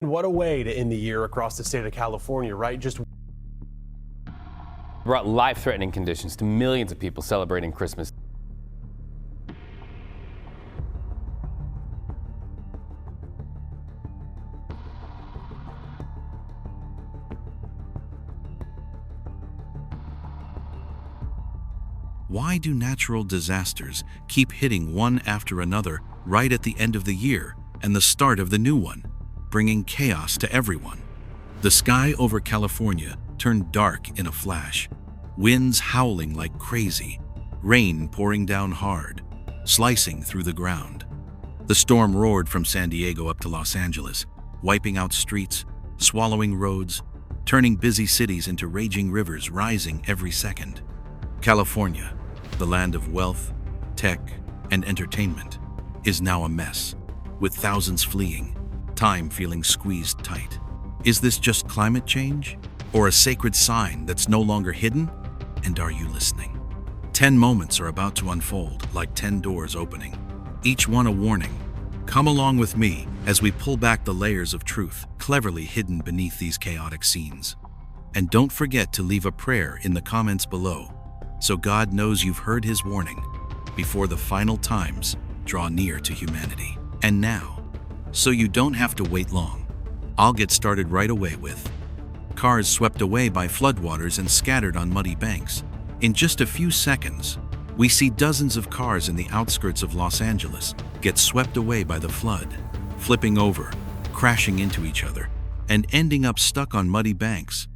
What a way to end the year across the state of California, right? Just brought life-threatening conditions to millions of people celebrating Christmas. Why do natural disasters keep hitting one after another right at the end of the year and the start of the new one, bringing chaos to everyone? The sky over California turned dark in a flash, winds howling like crazy, rain pouring down hard, slicing through the ground. The storm roared from San Diego up to Los Angeles, wiping out streets, swallowing roads, turning busy cities into raging rivers rising every second. California, the land of wealth, tech, and entertainment, is now a mess, with thousands fleeing, time feeling squeezed tight. Is this just climate change, or a sacred sign that's no longer hidden? And are you listening? 10 moments are about to unfold like 10 doors opening, each one a warning. Come along with me as we pull back the layers of truth cleverly hidden beneath these chaotic scenes. And don't forget to leave a prayer in the comments below, so God knows you've heard his warning before the final times draw near to humanity. And now, so you don't have to wait long, I'll get started right away with cars swept away by floodwaters and scattered on muddy banks. In just a few seconds, we see dozens of cars in the outskirts of Los Angeles get swept away by the flood, flipping over, crashing into each other, and ending up stuck on muddy banks,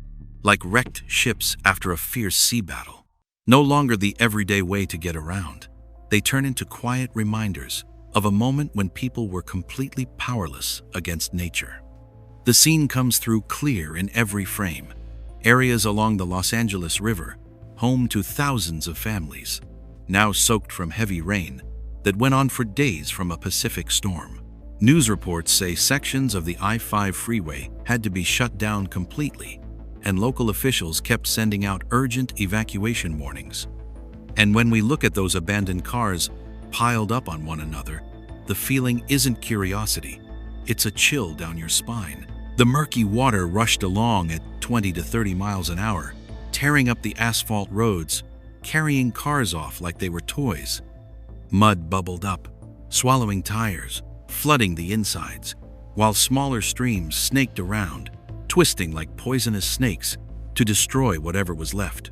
like wrecked ships after a fierce sea battle. No longer the everyday way to get around, they turn into quiet reminders of a moment when people were completely powerless against nature. The scene comes through clear in every frame. Areas along the Los Angeles River, home to thousands of families, now soaked from heavy rain that went on for days from a Pacific storm. News reports say sections of the I-5 freeway had to be shut down completely, and local officials kept sending out urgent evacuation warnings. And when we look at those abandoned cars piled up on one another, the feeling isn't curiosity, it's a chill down your spine. The murky water rushed along at 20 to 30 miles an hour, tearing up the asphalt roads, carrying cars off like they were toys. Mud bubbled up, swallowing tires, flooding the insides, while smaller streams snaked around, twisting like poisonous snakes to destroy whatever was left.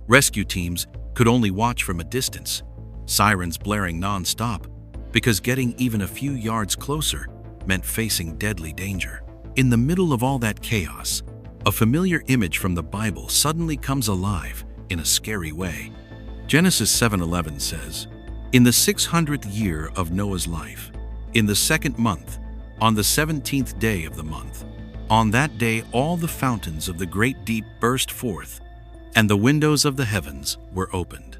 Rescue teams could only watch from a distance, sirens blaring non-stop, because getting even a few yards closer meant facing deadly danger. In the middle of all that chaos, a familiar image from the Bible suddenly comes alive in a scary way. Genesis 7:11 says, "In the 600th year of Noah's life, in the second month, on the 17th day of the month, on that day all the fountains of the great deep burst forth, and the windows of the heavens were opened."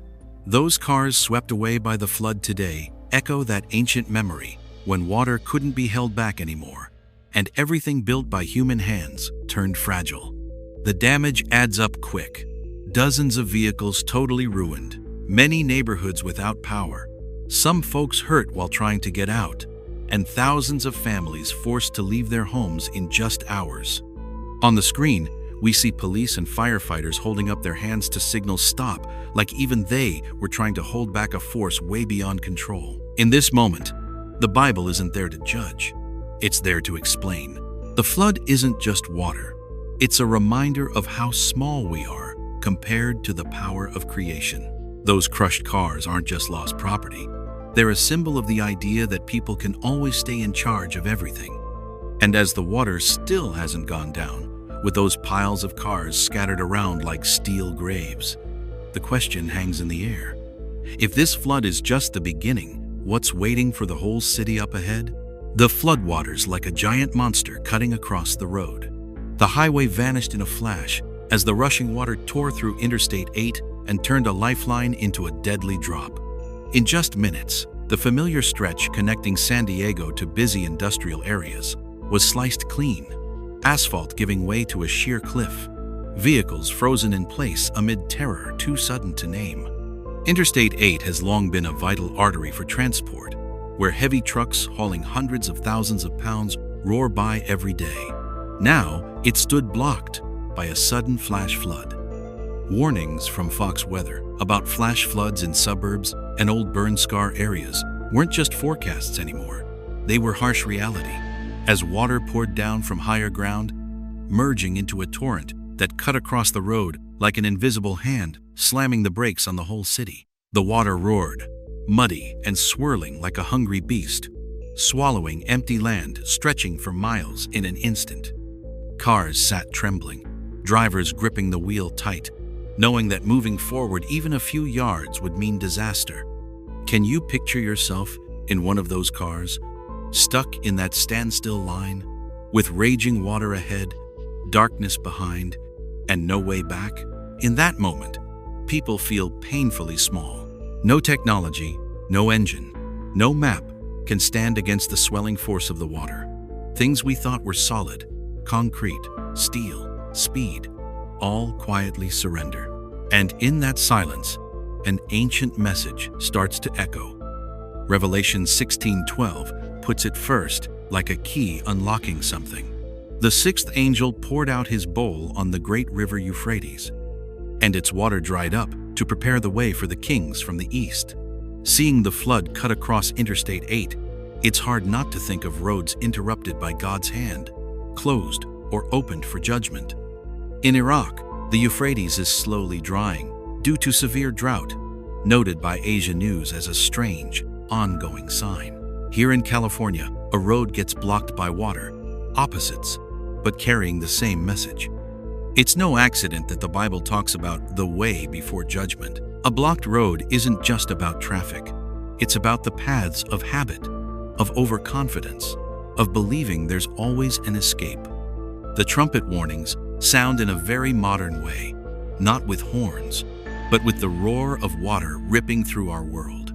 Those cars swept away by the flood today echo that ancient memory when water couldn't be held back anymore, and everything built by human hands turned fragile. The damage adds up quick. Dozens of vehicles totally ruined, many neighborhoods without power, some folks hurt while trying to get out, and thousands of families forced to leave their homes in just hours. On the screen, we see police and firefighters holding up their hands to signal stop, like even they were trying to hold back a force way beyond control. In this moment, the Bible isn't there to judge. It's there to explain. The flood isn't just water. It's a reminder of how small we are compared to the power of creation. Those crushed cars aren't just lost property. They're a symbol of the idea that people can always stay in charge of everything. And as the water still hasn't gone down, with those piles of cars scattered around like steel graves, the question hangs in the air. If this flood is just the beginning, what's waiting for the whole city up ahead? The floodwaters like a giant monster cutting across the road. The highway vanished in a flash as the rushing water tore through Interstate 8 and turned a lifeline into a deadly drop. In just minutes, the familiar stretch connecting San Diego to busy industrial areas was sliced clean, asphalt giving way to a sheer cliff, vehicles frozen in place amid terror too sudden to name. Interstate 8 has long been a vital artery for transport, where heavy trucks hauling hundreds of thousands of pounds roar by every day. Now, it stood blocked by a sudden flash flood. Warnings from Fox Weather about flash floods in suburbs and old burn scar areas weren't just forecasts anymore. They were harsh reality, as water poured down from higher ground, merging into a torrent that cut across the road like an invisible hand, slamming the brakes on the whole city. The water roared, muddy and swirling like a hungry beast, swallowing empty land stretching for miles in an instant. Cars sat trembling, drivers gripping the wheel tight, knowing that moving forward even a few yards would mean disaster. Can you picture yourself in one of those cars, stuck in that standstill line, with raging water ahead, darkness behind, and no way back? In that moment, people feel painfully small. No technology, no engine, no map can stand against the swelling force of the water. Things we thought were solid, concrete, steel, speed, all quietly surrender. And in that silence, an ancient message starts to echo. Revelation 16:12 puts it first, like a key unlocking something. The sixth angel poured out his bowl on the great river Euphrates, and its water dried up to prepare the way for the kings from the east. Seeing the flood cut across Interstate 8, it's hard not to think of roads interrupted by God's hand, closed or opened for judgment. In Iraq, the Euphrates is slowly drying due to severe drought, noted by Asia News as a strange, ongoing sign. Here in California, a road gets blocked by water, opposites, but carrying the same message. It's no accident that the Bible talks about the way before judgment. A blocked road isn't just about traffic. It's about the paths of habit, of overconfidence, of believing there's always an escape. The trumpet warnings sound in a very modern way, not with horns, but with the roar of water ripping through our world.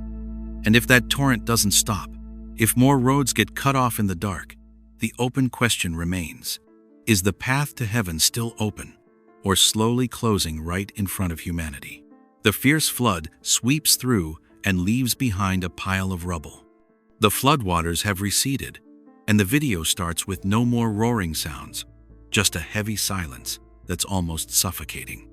And if that torrent doesn't stop, if more roads get cut off in the dark, the open question remains: is the path to heaven still open, or slowly closing right in front of humanity? The fierce flood sweeps through and leaves behind a pile of rubble. The floodwaters have receded, and the video starts with no more roaring sounds, just a heavy silence that's almost suffocating.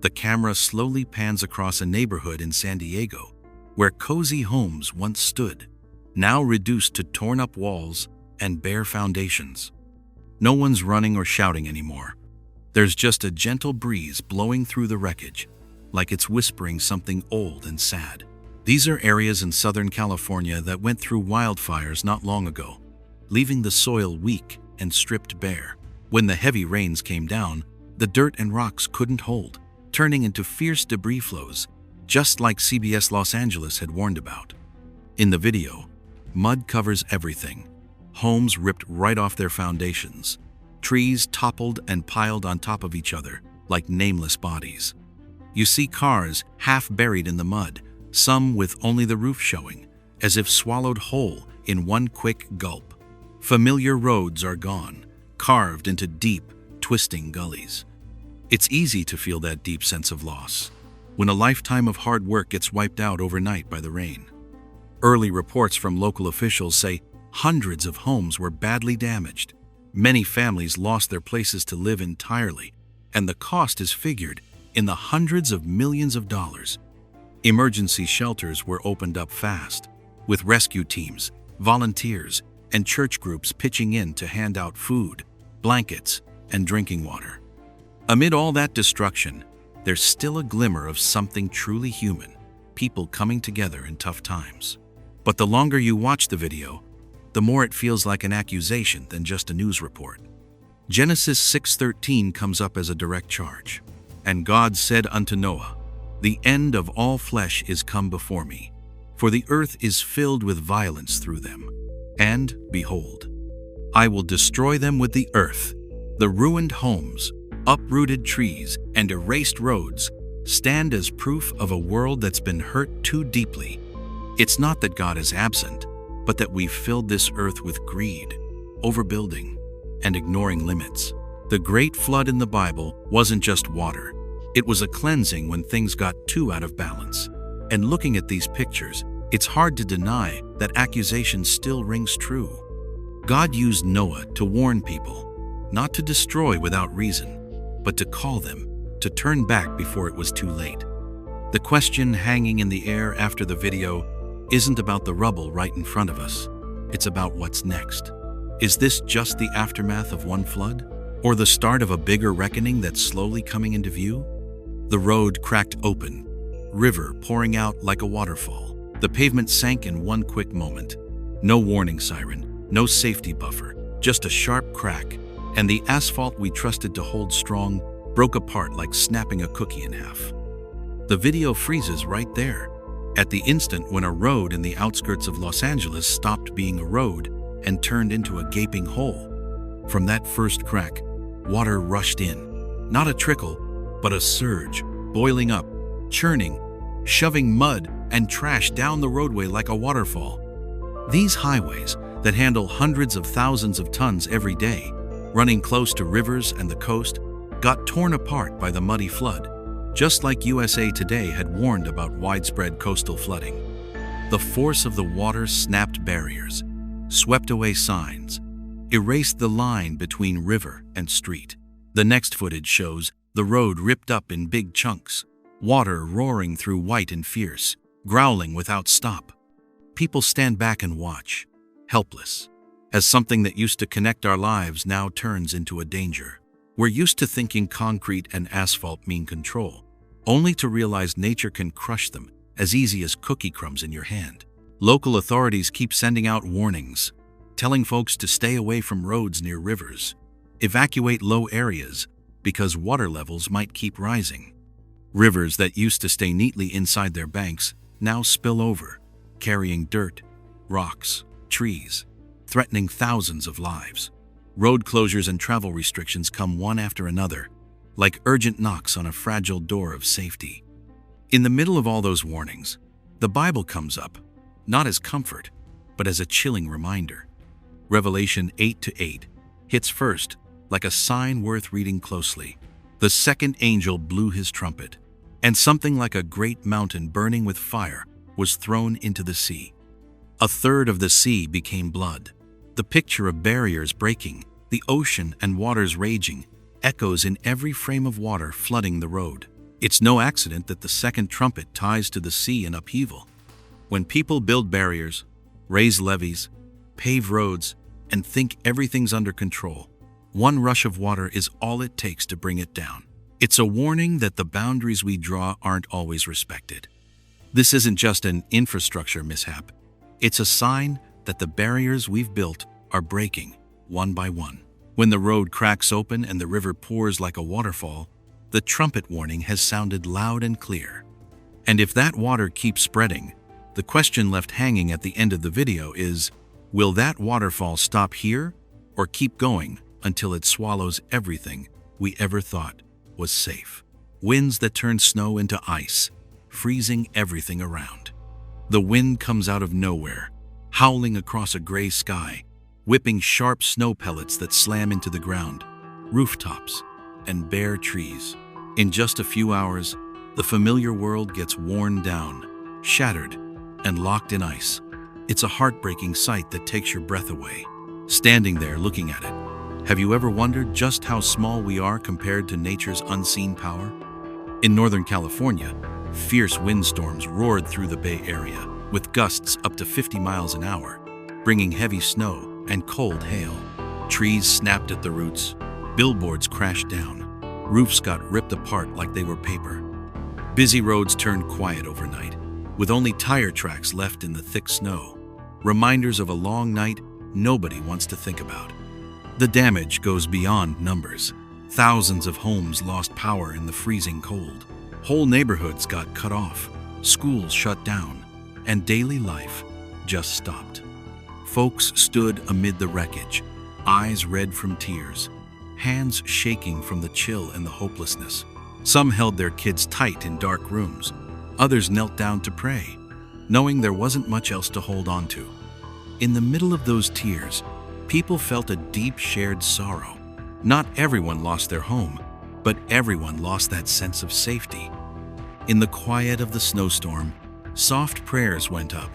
The camera slowly pans across a neighborhood in San Diego, where cozy homes once stood, now reduced to torn-up walls and bare foundations. No one's running or shouting anymore. There's just a gentle breeze blowing through the wreckage, like it's whispering something old and sad. These are areas in Southern California that went through wildfires not long ago, leaving the soil weak and stripped bare. When the heavy rains came down, the dirt and rocks couldn't hold, turning into fierce debris flows, just like CBS Los Angeles had warned about. In the video, mud covers everything. Homes ripped right off their foundations. Trees toppled and piled on top of each other like nameless bodies. You see cars half buried in the mud, some with only the roof showing, as if swallowed whole in one quick gulp. Familiar roads are gone, carved into deep, twisting gullies. It's easy to feel that deep sense of loss when a lifetime of hard work gets wiped out overnight by the rain. Early reports from local officials say hundreds of homes were badly damaged. Many families lost their places to live entirely, and the cost is figured in the hundreds of millions of dollars. Emergency shelters were opened up fast, with rescue teams, volunteers, and church groups pitching in to hand out food, blankets, and drinking water. Amid all that destruction, there's still a glimmer of something truly human, people coming together in tough times. But the longer you watch the video, the more it feels like an accusation than just a news report. Genesis 6:13 comes up as a direct charge. And God said unto Noah, The end of all flesh is come before me, for the earth is filled with violence through them. And, behold, I will destroy them with the earth. The ruined homes, uprooted trees, and erased roads stand as proof of a world that's been hurt too deeply. It's not that God is absent, but that we've filled this earth with greed, overbuilding, and ignoring limits. The great flood in the Bible wasn't just water. It was a cleansing when things got too out of balance. And looking at these pictures, it's hard to deny that accusation still rings true. God used Noah to warn people, not to destroy without reason, but to call them to turn back before it was too late. The question hanging in the air after the video isn't about the rubble right in front of us. It's about what's next. Is this just the aftermath of one flood? Or the start of a bigger reckoning that's slowly coming into view? The road cracked open, river pouring out like a waterfall. The pavement sank in one quick moment. No warning siren, no safety buffer, just a sharp crack, and the asphalt we trusted to hold strong broke apart like snapping a cookie in half. The video freezes right there, at the instant when a road in the outskirts of Los Angeles stopped being a road and turned into a gaping hole. From that first crack, water rushed in. Not a trickle, but a surge, boiling up, churning, shoving mud and trash down the roadway like a waterfall. These highways that handle hundreds of thousands of tons every day, running close to rivers and the coast, got torn apart by the muddy flood, just like USA Today had warned about widespread coastal flooding. The force of the water snapped barriers, swept away signs, erased the line between river and street. The next footage shows the road ripped up in big chunks, water roaring through white and fierce, growling without stop. People stand back and watch, helpless, as something that used to connect our lives now turns into a danger. We're used to thinking concrete and asphalt mean control, only to realize nature can crush them as easy as cookie crumbs in your hand. Local authorities keep sending out warnings, telling folks to stay away from roads near rivers, evacuate low areas because water levels might keep rising. Rivers that used to stay neatly inside their banks now spill over, carrying dirt, rocks, trees, threatening thousands of lives. Road closures and travel restrictions come one after another, like urgent knocks on a fragile door of safety. In the middle of all those warnings, the Bible comes up, not as comfort, but as a chilling reminder. Revelation 8:8 hits first, like a sign worth reading closely. The second angel blew his trumpet, and something like a great mountain burning with fire was thrown into the sea. A third of the sea became blood. The picture of barriers breaking, the ocean and waters raging, echoes in every frame of water flooding the road. It's no accident that the second trumpet ties to the sea in upheaval. When people build barriers, raise levees, pave roads, and think everything's under control, one rush of water is all it takes to bring it down. It's a warning that the boundaries we draw aren't always respected. This isn't just an infrastructure mishap. It's a sign that the barriers we've built are breaking, one by one. When the road cracks open and the river pours like a waterfall, the trumpet warning has sounded loud and clear. And if that water keeps spreading, the question left hanging at the end of the video is, will that waterfall stop here or keep going until it swallows everything we ever thought was safe? Winds that turn snow into ice, freezing everything around. The wind comes out of nowhere, howling across a gray sky, whipping sharp snow pellets that slam into the ground, rooftops, and bare trees. In just a few hours, the familiar world gets worn down, shattered, and locked in ice. It's a heartbreaking sight that takes your breath away. Standing there looking at it, have you ever wondered just how small we are compared to nature's unseen power? In Northern California, fierce windstorms roared through the Bay Area, with gusts up to 50 miles an hour, bringing heavy snow and cold hail. Trees snapped at the roots, billboards crashed down, roofs got ripped apart like they were paper. Busy roads turned quiet overnight, with only tire tracks left in the thick snow, reminders of a long night nobody wants to think about. The damage goes beyond numbers. Thousands of homes lost power in the freezing cold. Whole neighborhoods got cut off, schools shut down, and daily life just stopped. Folks stood amid the wreckage, eyes red from tears, hands shaking from the chill and the hopelessness. Some held their kids tight in dark rooms. Others knelt down to pray, knowing there wasn't much else to hold on to. In the middle of those tears, people felt a deep shared sorrow. Not everyone lost their home, but everyone lost that sense of safety. In the quiet of the snowstorm, soft prayers went up,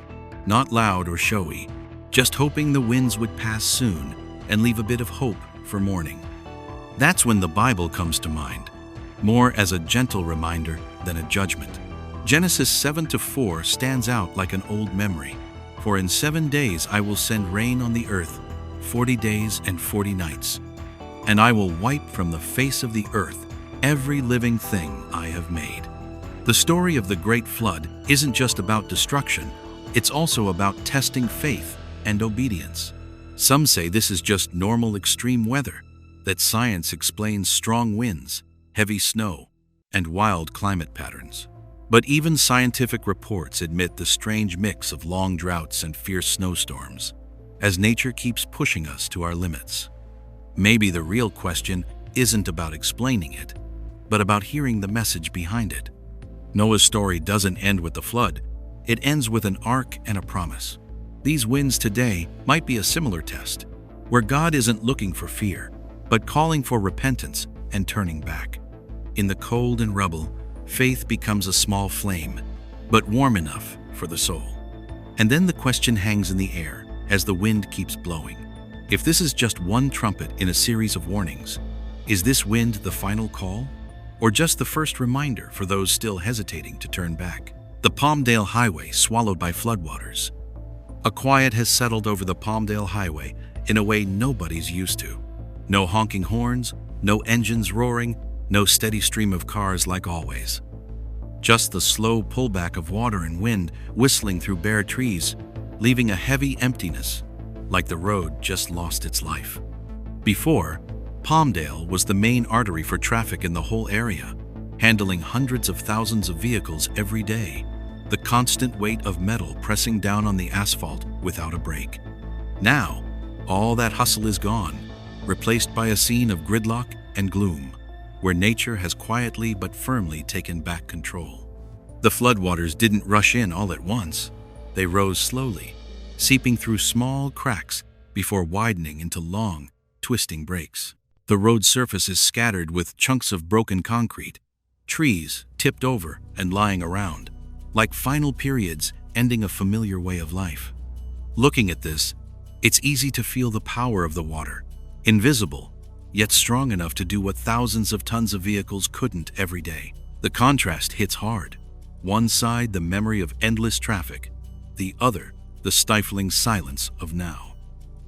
not loud or showy, just hoping the winds would pass soon and leave a bit of hope for morning. That's when the Bible comes to mind, more as a gentle reminder than a judgment. Genesis 7:4 stands out like an old memory. For in 7 days I will send rain on the earth, 40 days and 40 nights. And I will wipe from the face of the earth every living thing I have made. The story of the Great Flood isn't just about destruction, it's also about testing faith and obedience. Some say this is just normal extreme weather, that science explains strong winds, heavy snow, and wild climate patterns. But even scientific reports admit the strange mix of long droughts and fierce snowstorms, as nature keeps pushing us to our limits. Maybe the real question isn't about explaining it, but about hearing the message behind it. Noah's story doesn't end with the flood, it ends with an ark and a promise. These winds today might be a similar test, where God isn't looking for fear, but calling for repentance and turning back. In the cold and rubble, faith becomes a small flame, but warm enough for the soul. And then the question hangs in the air as the wind keeps blowing. If this is just one trumpet in a series of warnings, is this wind the final call? Or just the first reminder for those still hesitating to turn back? The Palmdale Highway swallowed by floodwaters. A quiet has settled over the Palmdale Highway in a way nobody's used to. No honking horns, no engines roaring, no steady stream of cars like always. Just the slow pullback of water and wind whistling through bare trees, leaving a heavy emptiness, like the road just lost its life. Before, Palmdale was the main artery for traffic in the whole area, handling hundreds of thousands of vehicles every day, the constant weight of metal pressing down on the asphalt without a break. Now, all that hustle is gone, replaced by a scene of gridlock and gloom, where nature has quietly but firmly taken back control. The floodwaters didn't rush in all at once. They rose slowly, seeping through small cracks before widening into long, twisting breaks. The road surface is scattered with chunks of broken concrete, trees tipped over and lying around, like final periods ending a familiar way of life. Looking at this, it's easy to feel the power of the water, invisible, yet strong enough to do what thousands of tons of vehicles couldn't every day. The contrast hits hard. One side, the memory of endless traffic, the other, the stifling silence of now.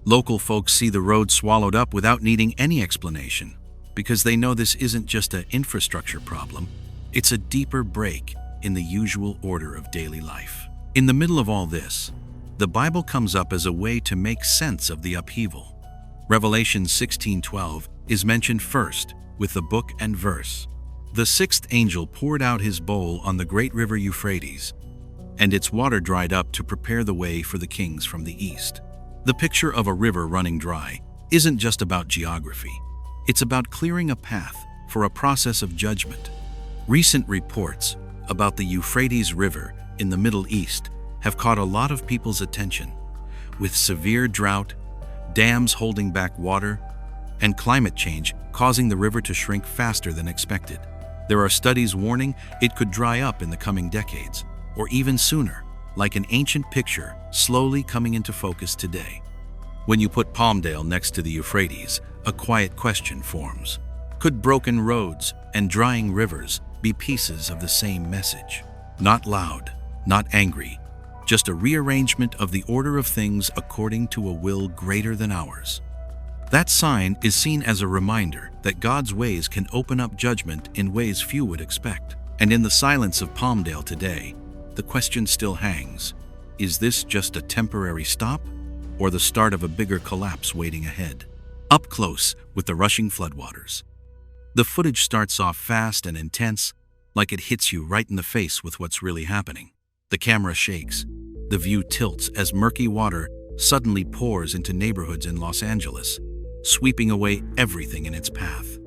Local folks see the road swallowed up without needing any explanation, because they know this isn't just an infrastructure problem, it's a deeper break in the usual order of daily life. In the middle of all this, the Bible comes up as a way to make sense of the upheaval. Revelation 16:12 is mentioned first, with the book and verse. The sixth angel poured out his bowl on the great river Euphrates, and its water dried up to prepare the way for the kings from the east. The picture of a river running dry isn't just about geography. It's about clearing a path for a process of judgment. Recent reports about the Euphrates River in the Middle East have caught a lot of people's attention, with severe drought, dams holding back water, and climate change causing the river to shrink faster than expected. There are studies warning it could dry up in the coming decades, or even sooner, like an ancient picture slowly coming into focus today. When you put Palmdale next to the Euphrates, a quiet question forms. Could broken roads and drying rivers be pieces of the same message? Not loud, not angry, just a rearrangement of the order of things according to a will greater than ours. That sign is seen as a reminder that God's ways can open up judgment in ways few would expect. And in the silence of Palmdale today, the question still hangs. Is this just a temporary stop, or the start of a bigger collapse waiting ahead? Up close with the rushing floodwaters. The footage starts off fast and intense, like it hits you right in the face with what's really happening. The camera shakes. The view tilts as murky water suddenly pours into neighborhoods in Los Angeles, sweeping away everything in its path.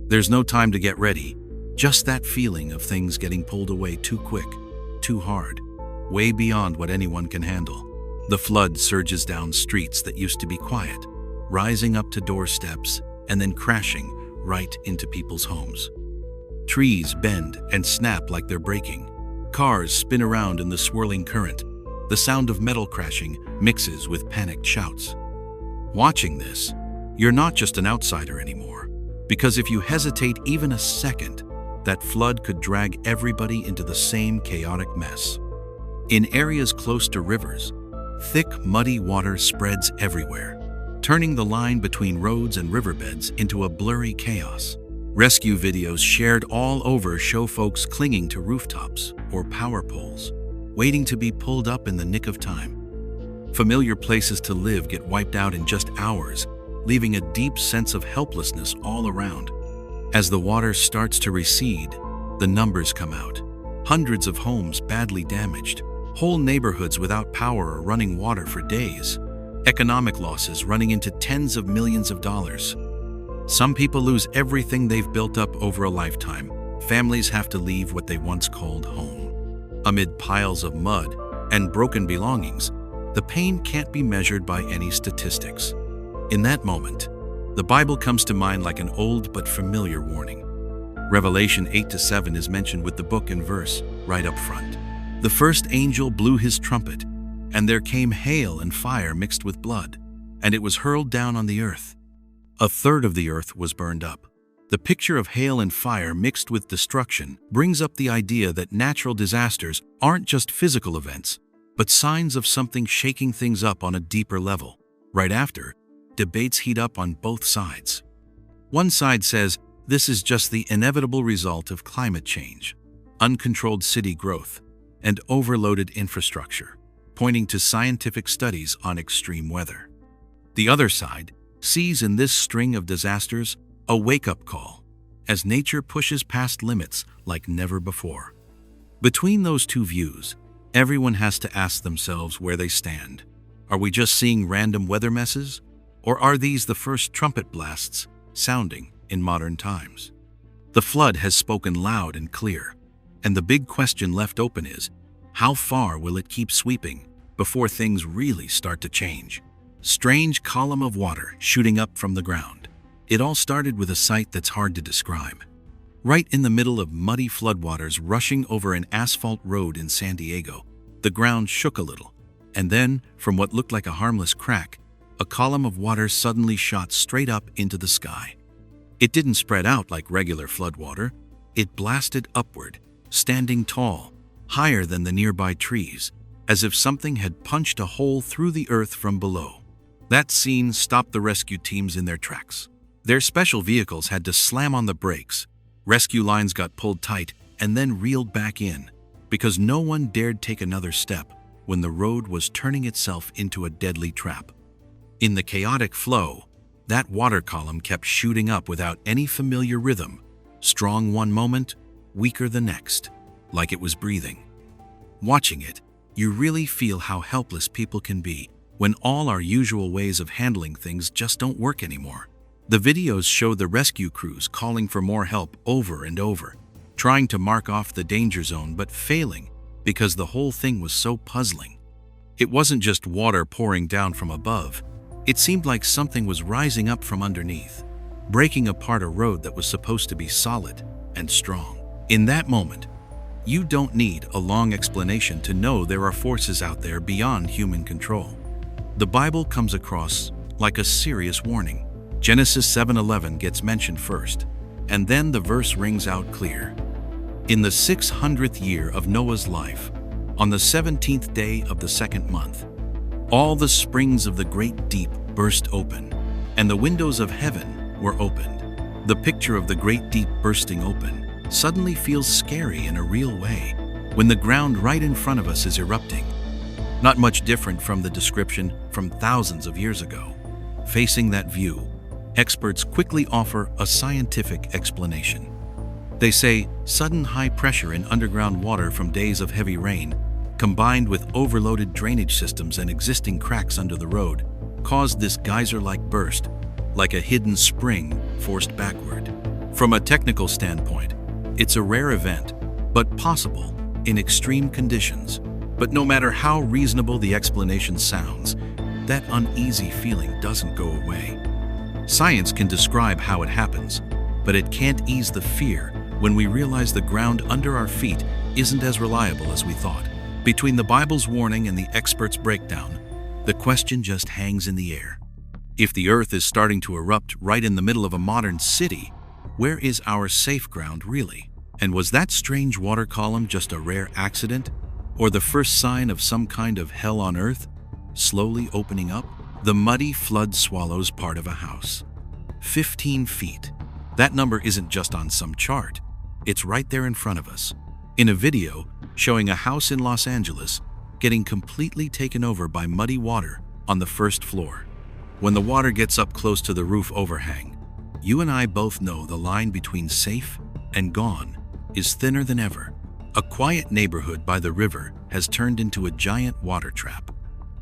There's no time to get ready, just that feeling of things getting pulled away too quick, too hard, way beyond what anyone can handle. The flood surges down streets that used to be quiet, rising up to doorsteps and then crashing right into people's homes. Trees bend and snap like they're breaking. Cars spin around in the swirling current. The sound of metal crashing mixes with panicked shouts. Watching this, you're not just an outsider anymore, because if you hesitate even a second, that flood could drag everybody into the same chaotic mess. In areas close to rivers, thick, muddy water spreads everywhere, turning the line between roads and riverbeds into a blurry chaos. Rescue videos shared all over show folks clinging to rooftops or power poles, waiting to be pulled up in the nick of time. Familiar places to live get wiped out in just hours, leaving a deep sense of helplessness all around. As the water starts to recede, the numbers come out. Hundreds of homes badly damaged, whole neighborhoods without power or running water for days, economic losses running into tens of millions of dollars. Some people lose everything they've built up over a lifetime. Families have to leave what they once called home. Amid piles of mud and broken belongings, the pain can't be measured by any statistics. In that moment, the Bible comes to mind like an old but familiar warning. Revelation 8-7 is mentioned with the book and verse right up front. The first angel blew his trumpet, and there came hail and fire mixed with blood, and it was hurled down on the earth. A third of the earth was burned up. The picture of hail and fire mixed with destruction brings up the idea that natural disasters aren't just physical events, but signs of something shaking things up on a deeper level. Right after, debates heat up on both sides. One side says this is just the inevitable result of climate change, uncontrolled city growth, and overloaded infrastructure, pointing to scientific studies on extreme weather. The other side sees in this string of disasters a wake-up call, as nature pushes past limits like never before. Between those two views, everyone has to ask themselves where they stand. Are we just seeing random weather messes? Or are these the first trumpet blasts sounding in modern times? The flood has spoken loud and clear, and the big question left open is, how far will it keep sweeping before things really start to change? Strange column of water shooting up from the ground. It all started with a sight that's hard to describe. Right in the middle of muddy floodwaters rushing over an asphalt road in San Diego, the ground shook a little, and then, from what looked like a harmless crack, a column of water suddenly shot straight up into the sky. It didn't spread out like regular floodwater. It blasted upward, standing tall, higher than the nearby trees, as if something had punched a hole through the earth from below. That scene stopped the rescue teams in their tracks. Their special vehicles had to slam on the brakes. Rescue lines got pulled tight and then reeled back in, because no one dared take another step when the road was turning itself into a deadly trap. In the chaotic flow, that water column kept shooting up without any familiar rhythm, strong one moment, weaker the next, like it was breathing. Watching it, you really feel how helpless people can be when all our usual ways of handling things just don't work anymore. The videos show the rescue crews calling for more help over and over, trying to mark off the danger zone but failing because the whole thing was so puzzling. It wasn't just water pouring down from above. It seemed like something was rising up from underneath, breaking apart a road that was supposed to be solid and strong. In that moment, you don't need a long explanation to know there are forces out there beyond human control. The Bible comes across like a serious warning. Genesis 7:11 gets mentioned first, and then the verse rings out clear. In the 600th year of Noah's life, on the 17th day of the second month, all the springs of the great deep burst open, and the windows of heaven were opened. The picture of the great deep bursting open suddenly feels scary in a real way when the ground right in front of us is erupting. Not much different from the description from thousands of years ago. Facing that view, experts quickly offer a scientific explanation. They say sudden high pressure in underground water from days of heavy rain, combined with overloaded drainage systems and existing cracks under the road, caused this geyser-like burst, like a hidden spring forced backward. From a technical standpoint, it's a rare event, but possible in extreme conditions. But no matter how reasonable the explanation sounds, that uneasy feeling doesn't go away. Science can describe how it happens, but it can't ease the fear when we realize the ground under our feet isn't as reliable as we thought. Between the Bible's warning and the experts' breakdown, the question just hangs in the air. If the earth is starting to erupt right in the middle of a modern city, where is our safe ground really? And was that strange water column just a rare accident? Or the first sign of some kind of hell on earth slowly opening up? The muddy flood swallows part of a house. 15 feet. That number isn't just on some chart. It's right there in front of us. In a video showing a house in Los Angeles getting completely taken over by muddy water on the first floor. When the water gets up close to the roof overhang, you and I both know the line between safe and gone is thinner than ever. A quiet neighborhood by the river has turned into a giant water trap.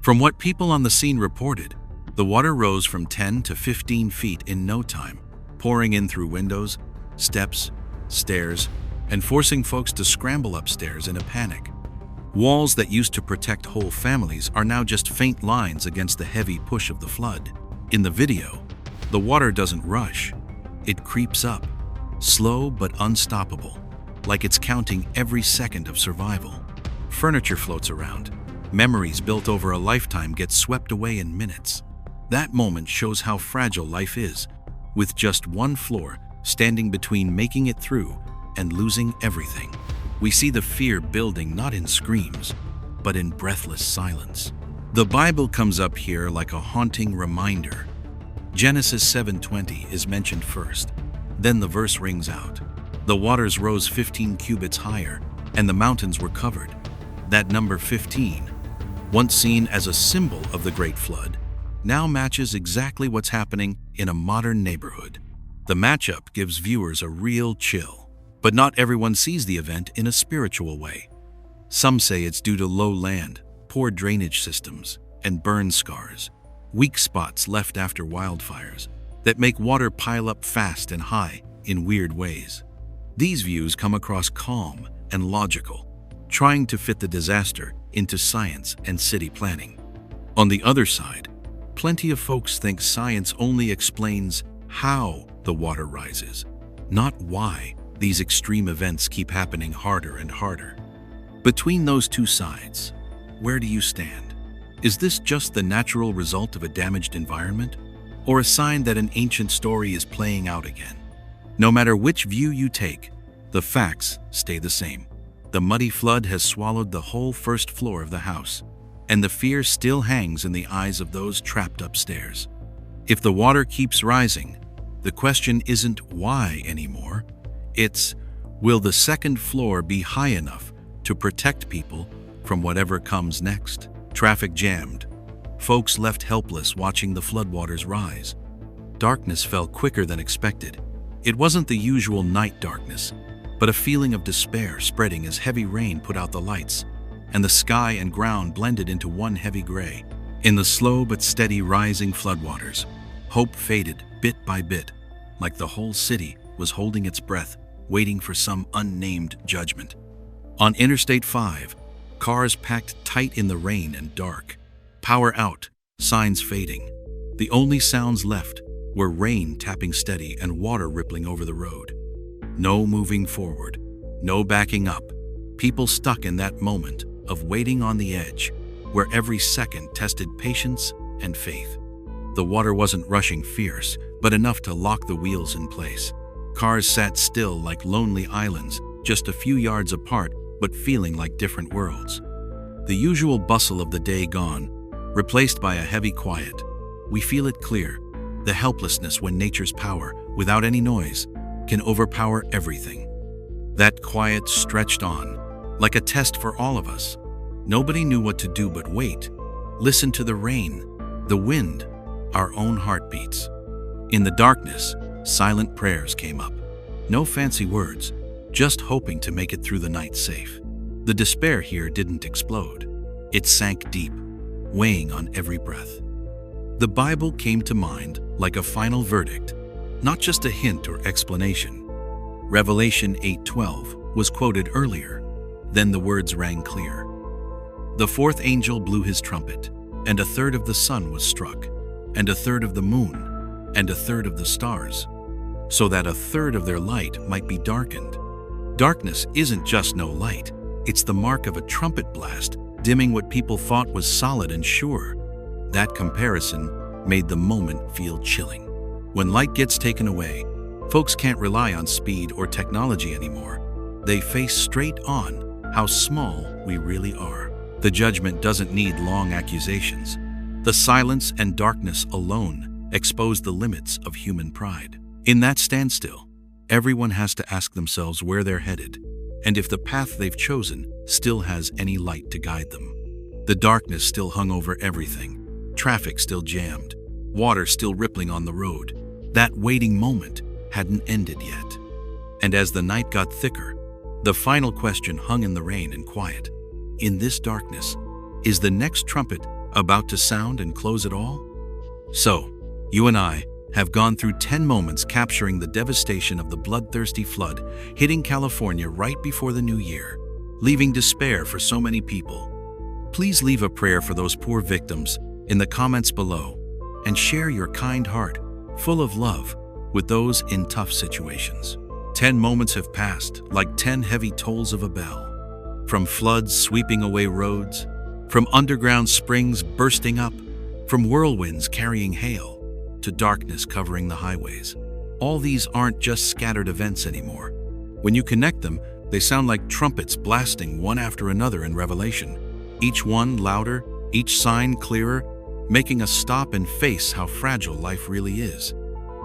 From what people on the scene reported, the water rose from 10 to 15 feet in no time, pouring in through windows, steps, stairs, and forcing folks to scramble upstairs in a panic. Walls that used to protect whole families are now just faint lines against the heavy push of the flood. In the video, the water doesn't rush. It creeps up, slow but unstoppable, like it's counting every second of survival. Furniture floats around. Memories built over a lifetime get swept away in minutes. That moment shows how fragile life is, with just one floor standing between making it through and losing everything. We see the fear building not in screams, but in breathless silence. The Bible comes up here like a haunting reminder. Genesis 7:20 is mentioned first. Then the verse rings out. The waters rose 15 cubits higher, and the mountains were covered. That number 15, once seen as a symbol of the Great Flood, now matches exactly what's happening in a modern neighborhood. The matchup gives viewers a real chill. But not everyone sees the event in a spiritual way. Some say it's due to low land, poor drainage systems, and burn scars, weak spots left after wildfires, that make water pile up fast and high in weird ways. These views come across calm and logical, trying to fit the disaster into science and city planning. On the other side, plenty of folks think science only explains how the water rises, not why these extreme events keep happening harder and harder. Between those two sides, where do you stand? Is this just the natural result of a damaged environment, or a sign that an ancient story is playing out again? No matter which view you take, the facts stay the same. The muddy flood has swallowed the whole first floor of the house, and the fear still hangs in the eyes of those trapped upstairs. If the water keeps rising, the question isn't why anymore. It's, will the second floor be high enough to protect people from whatever comes next? Traffic jammed. Folks left helpless watching the floodwaters rise. Darkness fell quicker than expected. It wasn't the usual night darkness, but a feeling of despair spreading as heavy rain put out the lights, and the sky and ground blended into one heavy gray. In the slow but steady rising floodwaters, hope faded bit by bit, like the whole city was holding its breath, waiting for some unnamed judgment. On Interstate 5, cars packed tight in the rain and dark. Power out, signs fading. The only sounds left were rain tapping steady and water rippling over the road. No moving forward, no backing up. People stuck in that moment of waiting on the edge, where every second tested patience and faith. The water wasn't rushing fierce, but enough to lock the wheels in place. Cars sat still like lonely islands, just a few yards apart, but feeling like different worlds. The usual bustle of the day gone, replaced by a heavy quiet. We feel it clear, the helplessness when nature's power, without any noise, can overpower everything. That quiet stretched on, like a test for all of us. Nobody knew what to do but wait, listen to the rain, the wind, our own heartbeats. In the darkness, silent prayers came up. No fancy words, just hoping to make it through the night safe. The despair here didn't explode. It sank deep, weighing on every breath. The Bible came to mind like a final verdict, not just a hint or explanation. Revelation 8:12 was quoted earlier. Then the words rang clear. The fourth angel blew his trumpet, and a third of the sun was struck, and a third of the moon, and a third of the stars, so that a third of their light might be darkened. Darkness isn't just no light, It's the mark of a trumpet blast, dimming what people thought was solid and sure. That comparison made the moment feel chilling. When light gets taken away, folks can't rely on speed or technology anymore. They face straight on how small we really are. The judgment doesn't need long accusations. The silence and darkness alone expose the limits of human pride. In that standstill, everyone has to ask themselves where they're headed, and if the path they've chosen still has any light to guide them. The darkness still hung over everything. Traffic still jammed. Water still rippling on the road. That waiting moment hadn't ended yet. And as the night got thicker, the final question hung in the rain and quiet. In this darkness, is the next trumpet about to sound and close it all? So, you and I have gone through 10 moments capturing the devastation of the bloodthirsty flood hitting California right before the new year, leaving despair for so many people. Please leave a prayer for those poor victims in the comments below and share your kind heart, full of love, with those in tough situations. 10 moments have passed like 10 heavy tolls of a bell. From floods sweeping away roads, from underground springs bursting up, from whirlwinds carrying hail, to darkness covering the highways. All these aren't just scattered events anymore. When you connect them, they sound like trumpets blasting one after another in Revelation. Each one louder, each sign clearer, making us stop and face how fragile life really is.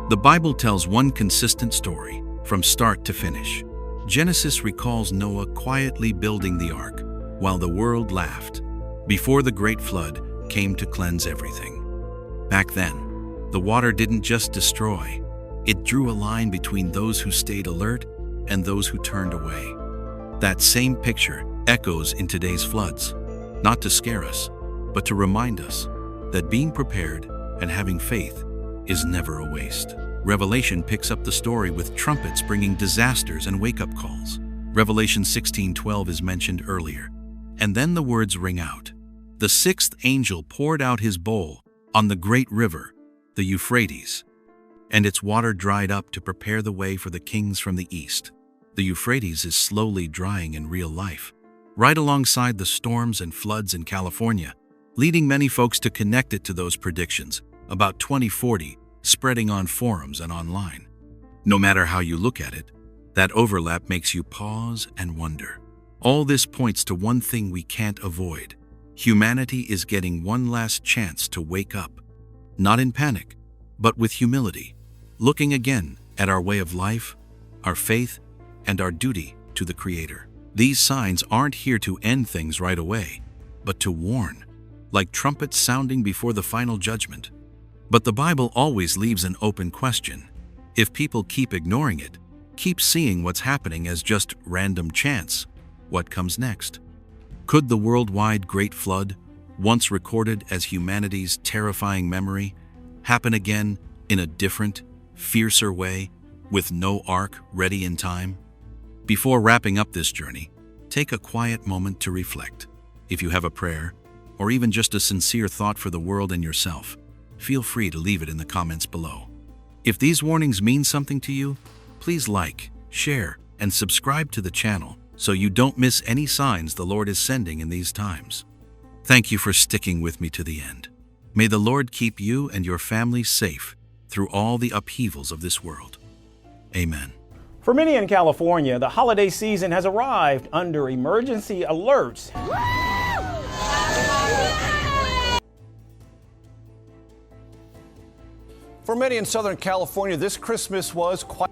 The Bible tells one consistent story, from start to finish. Genesis recalls Noah quietly building the ark, while the world laughed, before the great flood came to cleanse everything. Back then, the water didn't just destroy, it drew a line between those who stayed alert and those who turned away. That same picture echoes in today's floods, not to scare us, but to remind us that being prepared and having faith is never a waste. Revelation picks up the story with trumpets bringing disasters and wake-up calls. Revelation 16:12 is mentioned earlier, and then the words ring out. The sixth angel poured out his bowl on the great river, the Euphrates, and its water dried up to prepare the way for the kings from the east. The Euphrates is slowly drying in real life, right alongside the storms and floods in California, leading many folks to connect it to those predictions about 2040 spreading on forums and online. No matter how you look at it, that overlap makes you pause and wonder. All this points to one thing we can't avoid. Humanity is getting one last chance to wake up, not in panic, but with humility, looking again at our way of life, our faith, and our duty to the Creator. These signs aren't here to end things right away, but to warn, like trumpets sounding before the final judgment. But the Bible always leaves an open question. If people keep ignoring it, keep seeing what's happening as just random chance, what comes next? Could the worldwide Great Flood, once recorded as humanity's terrifying memory, happen again in a different, fiercer way, with no ark ready in time? Before wrapping up this journey, take a quiet moment to reflect. If you have a prayer, or even just a sincere thought for the world and yourself, feel free to leave it in the comments below. If these warnings mean something to you, please like, share, and subscribe to the channel so you don't miss any signs the Lord is sending in these times. Thank you for sticking with me to the end. May the Lord keep you and your family safe through all the upheavals of this world. Amen. For many in California, the holiday season has arrived under emergency alerts. For many in Southern California, this Christmas was quite...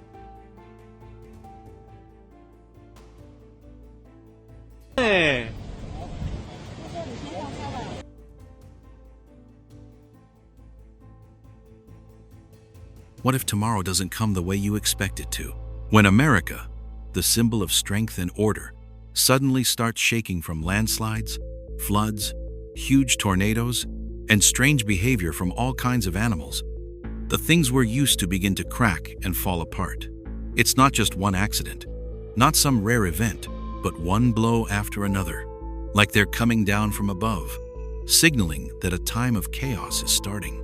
What if tomorrow doesn't come the way you expect it to? When America, the symbol of strength and order, suddenly starts shaking from landslides, floods, huge tornadoes, and strange behavior from all kinds of animals, the things we're used to begin to crack and fall apart. It's not just one accident, not some rare event, but one blow after another, like they're coming down from above, signaling that a time of chaos is starting.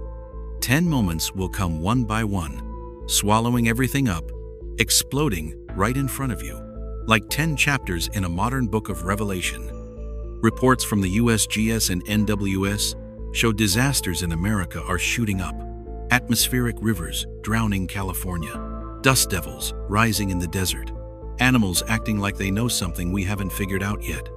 10 moments will come one by one, swallowing everything up, exploding right in front of you, like 10 chapters in a modern book of Revelation. Reports from the USGS and NWS show disasters in America are shooting up. Atmospheric rivers drowning California, dust devils rising in the desert, animals acting like they know something we haven't figured out yet.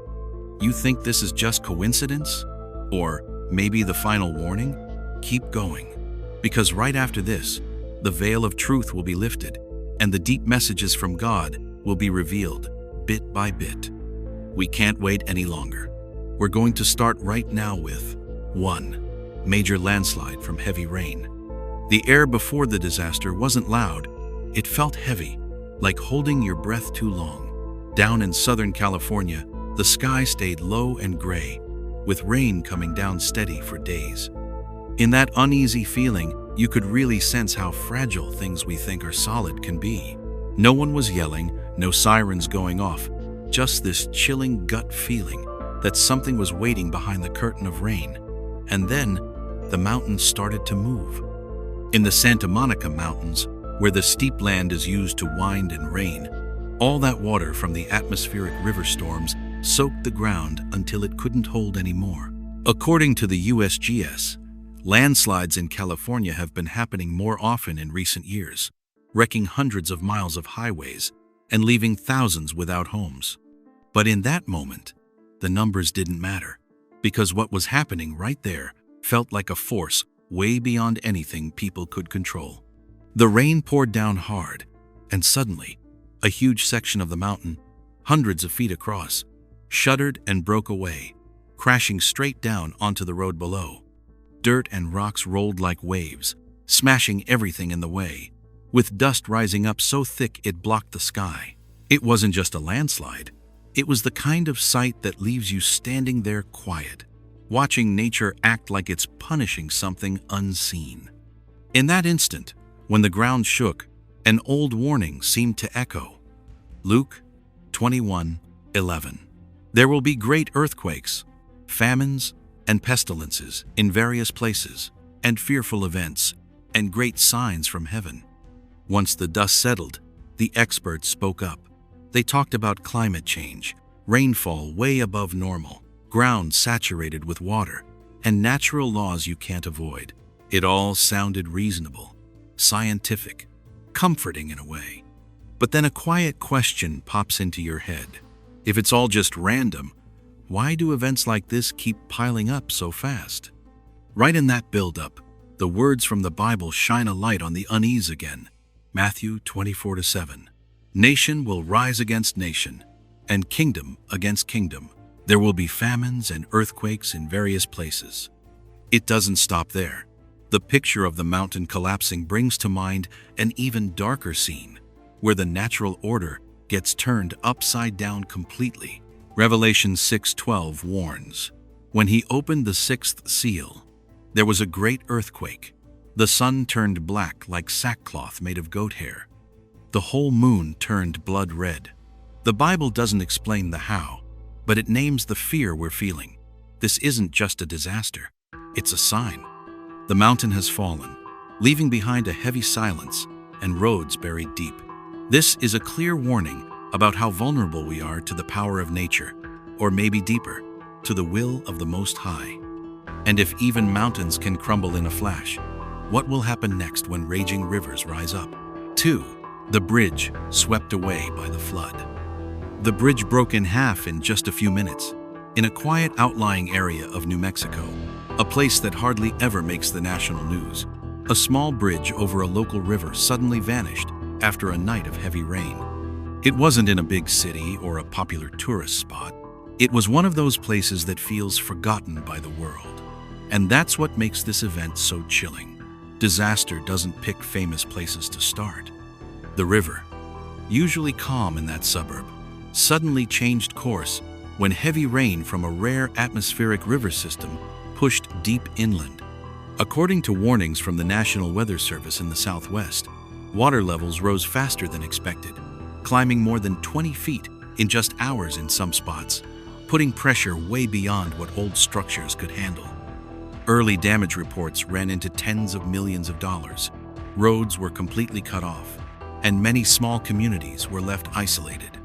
You think this is just coincidence? Or maybe the final warning? Keep going. Because right after this, the veil of truth will be lifted, and the deep messages from God will be revealed bit by bit. We can't wait any longer. We're going to start right now with 1. Major landslide from heavy rain. The air before the disaster wasn't loud. It felt heavy, like holding your breath too long. Down in Southern California, the sky stayed low and gray, with rain coming down steady for days. In that uneasy feeling, you could really sense how fragile things we think are solid can be. No one was yelling, no sirens going off, just this chilling gut feeling that something was waiting behind the curtain of rain. And then, the mountains started to move. In the Santa Monica Mountains, where the steep land is used to wind and rain, all that water from the atmospheric river storms soaked the ground until it couldn't hold any more. According to the USGS, landslides in California have been happening more often in recent years, wrecking hundreds of miles of highways and leaving thousands without homes. But in that moment, the numbers didn't matter, because what was happening right there felt like a force way beyond anything people could control. The rain poured down hard, and suddenly, a huge section of the mountain, hundreds of feet across, shuddered and broke away, crashing straight down onto the road below. Dirt and rocks rolled like waves, smashing everything in the way, with dust rising up so thick it blocked the sky. It wasn't just a landslide. It was the kind of sight that leaves you standing there quiet, watching nature act like it's punishing something unseen. In that instant, when the ground shook, an old warning seemed to echo. Luke 21:11. There will be great earthquakes, famines, and pestilences in various places, and fearful events, and great signs from heaven. Once the dust settled, the experts spoke up. They talked about climate change, rainfall way above normal, ground saturated with water, and natural laws you can't avoid. It all sounded reasonable, scientific, comforting in a way. But then a quiet question pops into your head. If it's all just random, why do events like this keep piling up so fast? Right in that buildup, the words from the Bible shine a light on the unease again. Matthew 24:7. Nation will rise against nation, and kingdom against kingdom. There will be famines and earthquakes in various places. It doesn't stop there. The picture of the mountain collapsing brings to mind an even darker scene, where the natural order gets turned upside down completely. Revelation 6:12 warns, when he opened the sixth seal, there was a great earthquake. The sun turned black like sackcloth made of goat hair. The whole moon turned blood red. The Bible doesn't explain the how, but it names the fear we're feeling. This isn't just a disaster, it's a sign. The mountain has fallen, leaving behind a heavy silence and roads buried deep. This is a clear warning about how vulnerable we are to the power of nature, or maybe deeper, to the will of the Most High. And if even mountains can crumble in a flash, what will happen next when raging rivers rise up? 2. The bridge swept away by the flood. The bridge broke in half in just a few minutes, in a quiet outlying area of New Mexico, a place that hardly ever makes the national news. A small bridge over a local river suddenly vanished after a night of heavy rain. It wasn't in a big city or a popular tourist spot. It was one of those places that feels forgotten by the world. And that's what makes this event so chilling. Disaster doesn't pick famous places to start. The river, usually calm in that suburb, suddenly changed course when heavy rain from a rare atmospheric river system pushed deep inland. According to warnings from the National Weather Service in the Southwest, water levels rose faster than expected, climbing more than 20 feet in just hours in some spots, putting pressure way beyond what old structures could handle. Early damage reports ran into tens of millions of dollars. Roads were completely cut off, and many small communities were left isolated.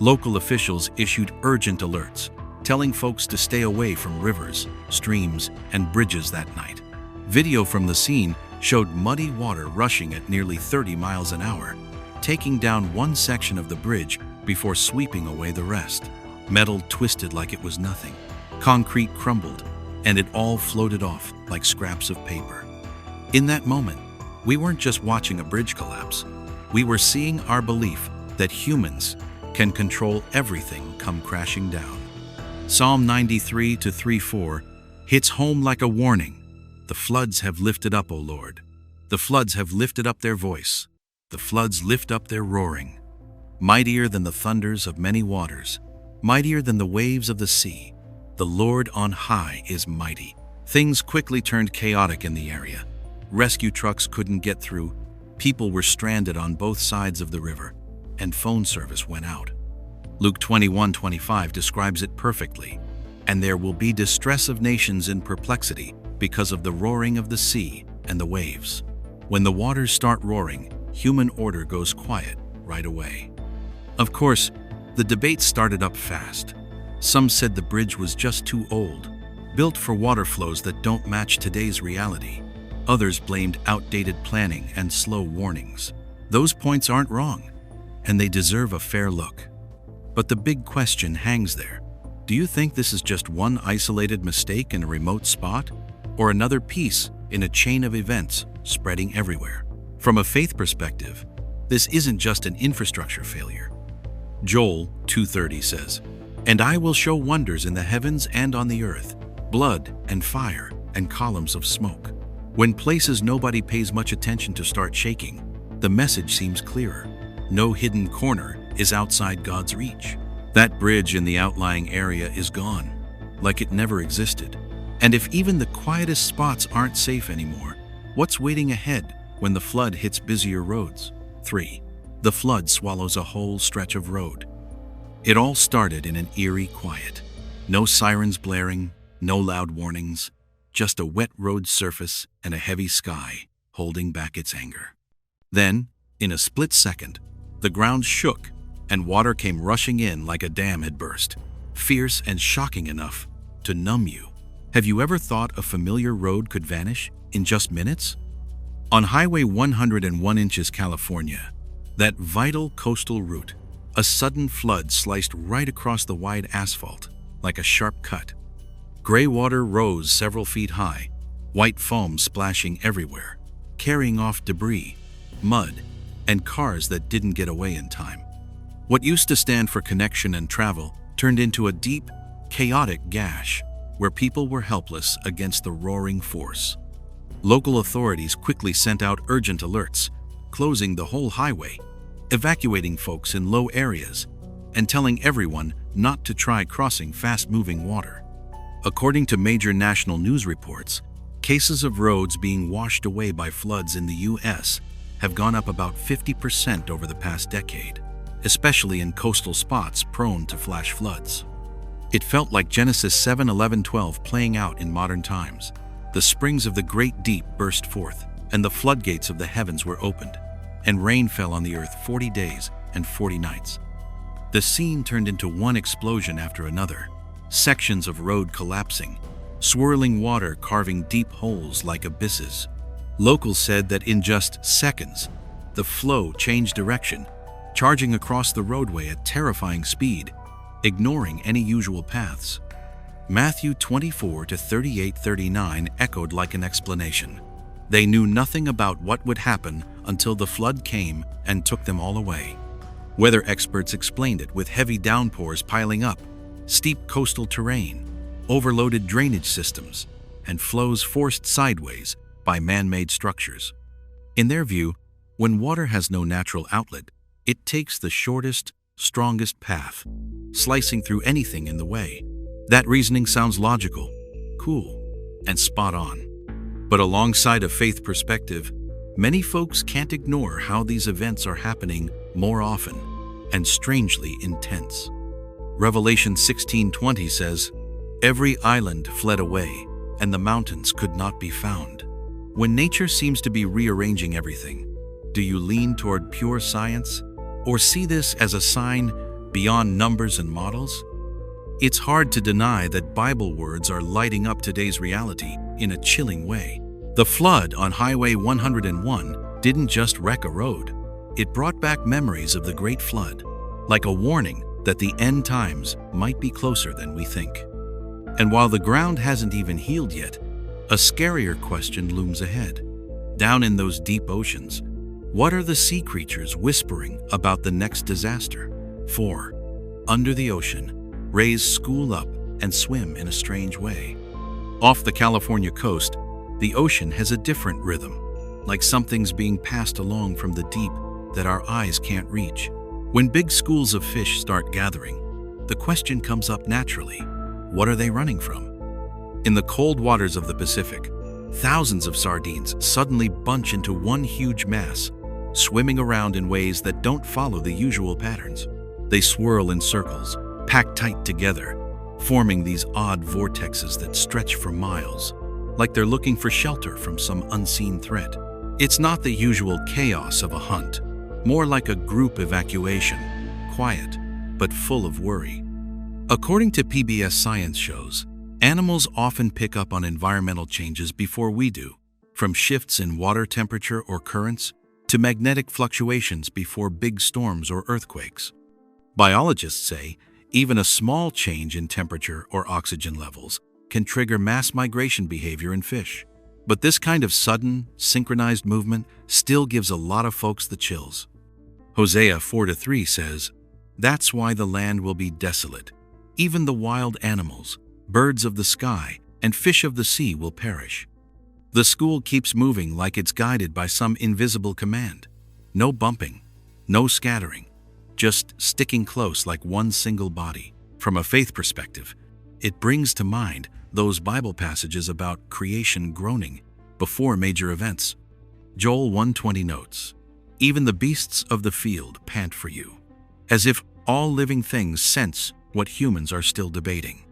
Local officials issued urgent alerts, telling folks to stay away from rivers, streams, and bridges that night. Video from the scene showed muddy water rushing at nearly 30 miles an hour, taking down one section of the bridge before sweeping away the rest. Metal twisted like it was nothing. Concrete crumbled, and it all floated off like scraps of paper. In that moment, we weren't just watching a bridge collapse. We were seeing our belief that humans can control everything come crashing down. Psalm 93:3-4 hits home like a warning. The floods have lifted up, O Lord. The floods have lifted up their voice. The floods lift up their roaring. Mightier than the thunders of many waters, mightier than the waves of the sea. The Lord on high is mighty. Things quickly turned chaotic in the area. Rescue trucks couldn't get through, people were stranded on both sides of the river, and phone service went out. Luke 21:25 describes it perfectly. And there will be distress of nations in perplexity because of the roaring of the sea and the waves. When the waters start roaring, human order goes quiet right away. Of course, the debate started up fast. Some said the bridge was just too old, built for water flows that don't match today's reality. Others blamed outdated planning and slow warnings. Those points aren't wrong, and they deserve a fair look. But the big question hangs there. Do you think this is just one isolated mistake in a remote spot, or another piece in a chain of events spreading everywhere? From a faith perspective, this isn't just an infrastructure failure. Joel 2:30 says, "And I will show wonders in the heavens and on the earth, blood and fire and columns of smoke." When places nobody pays much attention to start shaking, the message seems clearer. No hidden corner is outside God's reach. That bridge in the outlying area is gone, like it never existed. And if even the quietest spots aren't safe anymore, what's waiting ahead when the flood hits busier roads? 3. The flood swallows a whole stretch of road. It all started in an eerie quiet. No sirens blaring, no loud warnings, just a wet road surface and a heavy sky holding back its anger. Then, in a split second, the ground shook and water came rushing in like a dam had burst, fierce and shocking enough to numb you. Have you ever thought a familiar road could vanish in just minutes? On Highway 101 inches, California, that vital coastal route, a sudden flood sliced right across the wide asphalt like a sharp cut. Gray water rose several feet high, white foam splashing everywhere, carrying off debris, mud, and cars that didn't get away in time. What used to stand for connection and travel turned into a deep, chaotic gash where people were helpless against the roaring force. Local authorities quickly sent out urgent alerts, closing the whole highway, evacuating folks in low areas, and telling everyone not to try crossing fast-moving water. According to major national news reports, cases of roads being washed away by floods in the U.S. have gone up about 50% over the past decade, especially in coastal spots prone to flash floods. It felt like Genesis 7:11-12 playing out in modern times. The springs of the great deep burst forth, and the floodgates of the heavens were opened, and rain fell on the earth 40 days and 40 nights. The scene turned into one explosion after another, sections of road collapsing, swirling water carving deep holes like abysses. Locals said that in just seconds, the flow changed direction, charging across the roadway at terrifying speed, ignoring any usual paths. Matthew 24:38-39 echoed like an explanation. They knew nothing about what would happen until the flood came and took them all away. Weather experts explained it with heavy downpours piling up, steep coastal terrain, overloaded drainage systems, and flows forced sideways by man-made structures. In their view, when water has no natural outlet, it takes the shortest, strongest path, slicing through anything in the way. That reasoning sounds logical, cool, and spot on. But alongside a faith perspective, many folks can't ignore how these events are happening more often and strangely intense. Revelation 16:20 says, "Every island fled away, and the mountains could not be found." When nature seems to be rearranging everything, do you lean toward pure science or see this as a sign beyond numbers and models? It's hard to deny that Bible words are lighting up today's reality in a chilling way. The flood on Highway 101 didn't just wreck a road. It brought back memories of the Great Flood, like a warning that the end times might be closer than we think. And while the ground hasn't even healed yet, a scarier question looms ahead. Down in those deep oceans, what are the sea creatures whispering about the next disaster? 4. Under the ocean, rays school up and swim in a strange way. Off the California coast, the ocean has a different rhythm, like something's being passed along from the deep that our eyes can't reach. When big schools of fish start gathering, the question comes up naturally: what are they running from? In the cold waters of the Pacific, thousands of sardines suddenly bunch into one huge mass, swimming around in ways that don't follow the usual patterns. They swirl in circles, packed tight together, forming these odd vortexes that stretch for miles, like they're looking for shelter from some unseen threat. It's not the usual chaos of a hunt, more like a group evacuation, quiet, but full of worry. According to PBS science shows, animals often pick up on environmental changes before we do, from shifts in water temperature or currents to magnetic fluctuations before big storms or earthquakes. Biologists say even a small change in temperature or oxygen levels can trigger mass migration behavior in fish. But this kind of sudden, synchronized movement still gives a lot of folks the chills. Hosea 4:3 says, "That's why the land will be desolate. Even the wild animals, birds of the sky, and fish of the sea will perish." The school keeps moving like it's guided by some invisible command. No bumping, no scattering, just sticking close like one single body. From a faith perspective, it brings to mind those Bible passages about creation groaning before major events. Joel 1:20 notes, "Even the beasts of the field pant for you," as if all living things sense what humans are still debating.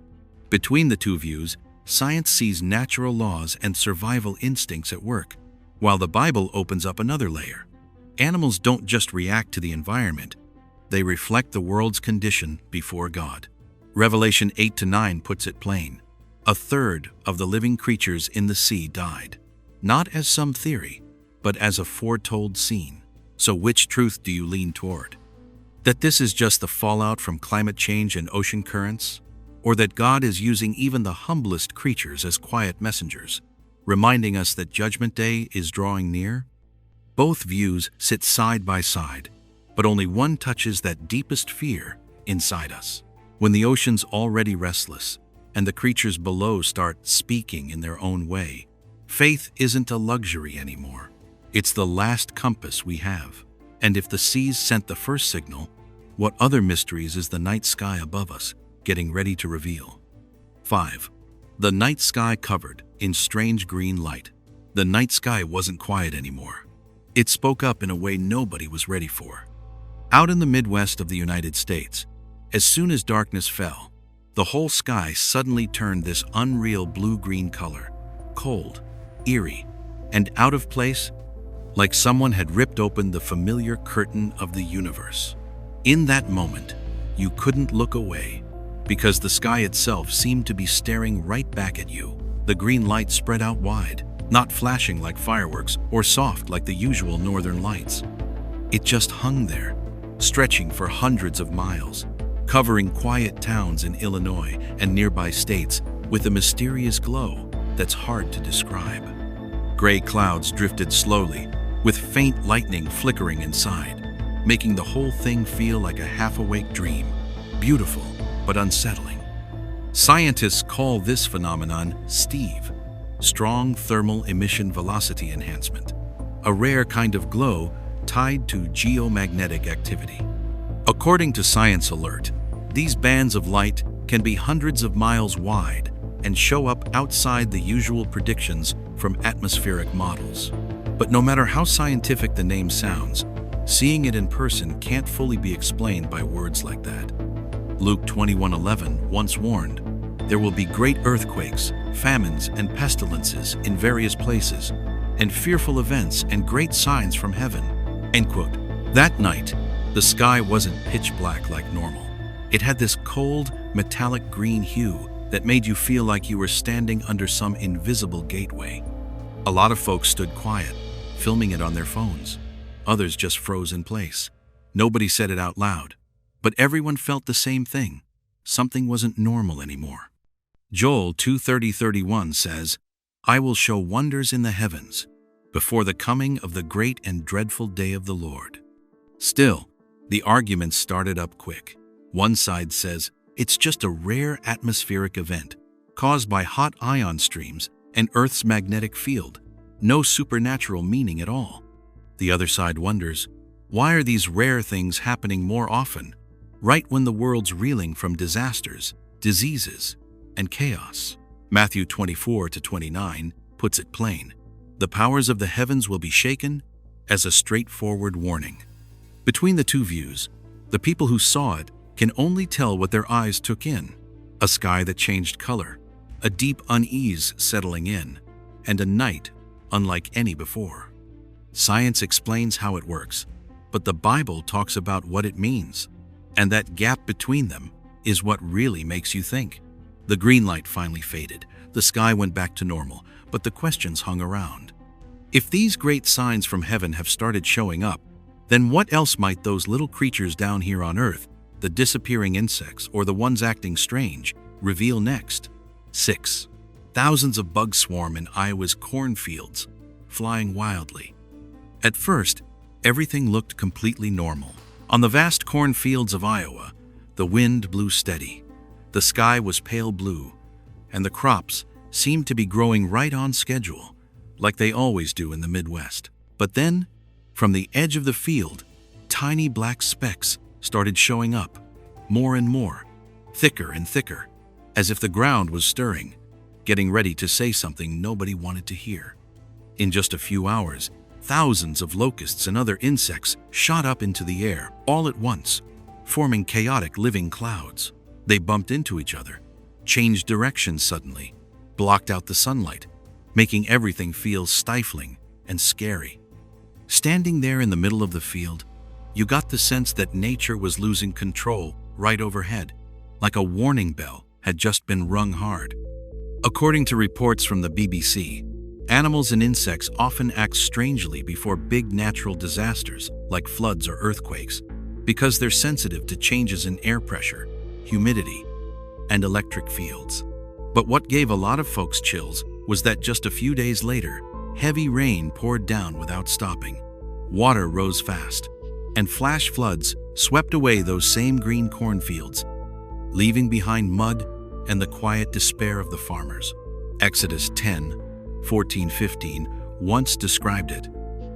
Between the two views, science sees natural laws and survival instincts at work, while the Bible opens up another layer. Animals don't just react to the environment, they reflect the world's condition before God. Revelation 8-9 puts it plain. A third of the living creatures in the sea died, not as some theory, but as a foretold scene. So which truth do you lean toward? That this is just the fallout from climate change and ocean currents? Or that God is using even the humblest creatures as quiet messengers, reminding us that Judgment Day is drawing near? Both views sit side by side, but only one touches that deepest fear inside us. When the ocean's already restless, and the creatures below start speaking in their own way, faith isn't a luxury anymore. It's the last compass we have. And if the seas sent the first signal, what other mysteries is the night sky above us getting ready to reveal? 5. The night sky covered in strange green light. The night sky wasn't quiet anymore. It spoke up in a way nobody was ready for. Out in the Midwest of the United States, as soon as darkness fell, the whole sky suddenly turned this unreal blue-green color, cold, eerie, and out of place, like someone had ripped open the familiar curtain of the universe. In that moment, you couldn't look away, because the sky itself seemed to be staring right back at you. The green light spread out wide, not flashing like fireworks or soft like the usual northern lights. It just hung there, stretching for hundreds of miles, covering quiet towns in Illinois and nearby states with a mysterious glow that's hard to describe. Gray clouds drifted slowly, with faint lightning flickering inside, making the whole thing feel like a half-awake dream, beautiful but unsettling. Scientists call this phenomenon STEVE, strong thermal emission velocity enhancement, a rare kind of glow tied to geomagnetic activity. According to Science Alert, these bands of light can be hundreds of miles wide and show up outside the usual predictions from atmospheric models. But no matter how scientific the name sounds, seeing it in person can't fully be explained by words like that. Luke 21:11 once warned, "There will be great earthquakes, famines, and pestilences in various places, and fearful events and great signs from heaven." End quote. That night, the sky wasn't pitch black like normal. It had this cold, metallic green hue that made you feel like you were standing under some invisible gateway. A lot of folks stood quiet, filming it on their phones. Others just froze in place. Nobody said it out loud, but everyone felt the same thing. Something wasn't normal anymore. Joel 2:30-31 says, "I will show wonders in the heavens before the coming of the great and dreadful day of the Lord." Still, the arguments started up quick. One side says it's just a rare atmospheric event caused by hot ion streams and Earth's magnetic field, no supernatural meaning at all. The other side wonders, why are these rare things happening more often, right when the world's reeling from disasters, diseases, and chaos? Matthew 24-29 puts it plain. The powers of the heavens will be shaken, as a straightforward warning. Between the two views, the people who saw it can only tell what their eyes took in: a sky that changed color, a deep unease settling in, and a night unlike any before. Science explains how it works, but the Bible talks about what it means, and that gap between them is what really makes you think. The green light finally faded, the sky went back to normal, but the questions hung around. If these great signs from heaven have started showing up, then what else might those little creatures down here on Earth, the disappearing insects or the ones acting strange, reveal next? 6. Thousands of bugs swarm in Iowa's cornfields, flying wildly. At first, everything looked completely normal. On the vast cornfields of Iowa, the wind blew steady, the sky was pale blue, and the crops seemed to be growing right on schedule, like they always do in the Midwest. But then, from the edge of the field, tiny black specks started showing up, more and more, thicker and thicker, as if the ground was stirring, getting ready to say something nobody wanted to hear. In just a few hours, thousands of locusts and other insects shot up into the air all at once, forming chaotic living clouds. They bumped into each other, changed directions suddenly, blocked out the sunlight, making everything feel stifling and scary. Standing there in the middle of the field, you got the sense that nature was losing control right overhead, like a warning bell had just been rung hard. According to reports from the BBC, animals and insects often act strangely before big natural disasters like floods or earthquakes because they're sensitive to changes in air pressure, humidity, and electric fields. But what gave a lot of folks chills was that just a few days later, heavy rain poured down without stopping. Water rose fast, and flash floods swept away those same green cornfields, leaving behind mud and the quiet despair of the farmers. Exodus 10:14-15 once described it.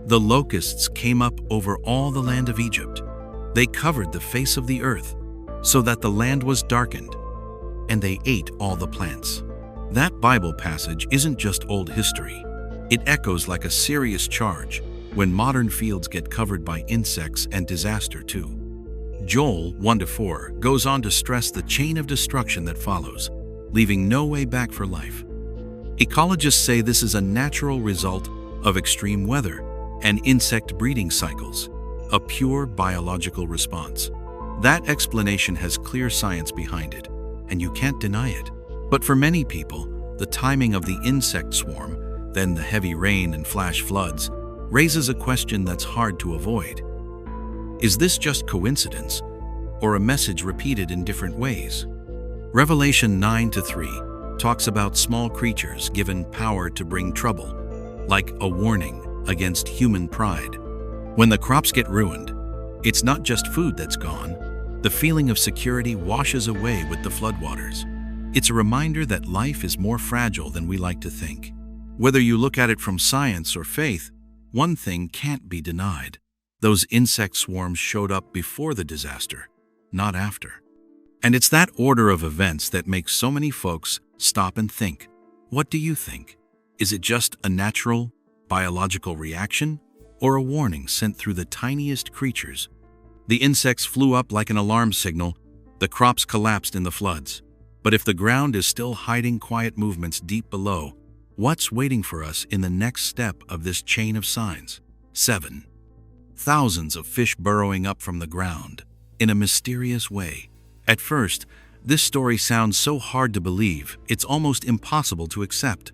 The locusts came up over all the land of Egypt. They covered the face of the earth so that the land was darkened, and they ate all the plants. That Bible passage isn't just old history. It echoes like a serious charge when modern fields get covered by insects and disaster too. Joel 1-4 goes on to stress the chain of destruction that follows, leaving no way back for life. Ecologists say this is a natural result of extreme weather and insect breeding cycles, a pure biological response. That explanation has clear science behind it, and you can't deny it. But for many people, the timing of the insect swarm, then the heavy rain and flash floods, raises a question that's hard to avoid. Is this just coincidence, or a message repeated in different ways? Revelation 9-3 talks about small creatures given power to bring trouble, like a warning against human pride. When the crops get ruined, it's not just food that's gone. The feeling of security washes away with the floodwaters. It's a reminder that life is more fragile than we like to think. Whether you look at it from science or faith, one thing can't be denied. Those insect swarms showed up before the disaster, not after. And it's that order of events that makes so many folks stop and think. What do you think? Is it just a natural, biological reaction, or a warning sent through the tiniest creatures? The insects flew up like an alarm signal, the crops collapsed in the floods. But if the ground is still hiding quiet movements deep below, what's waiting for us in the next step of this chain of signs? 7. Thousands of fish burrowing up from the ground. In a mysterious way, At first, this story sounds so hard to believe, it's almost impossible to accept.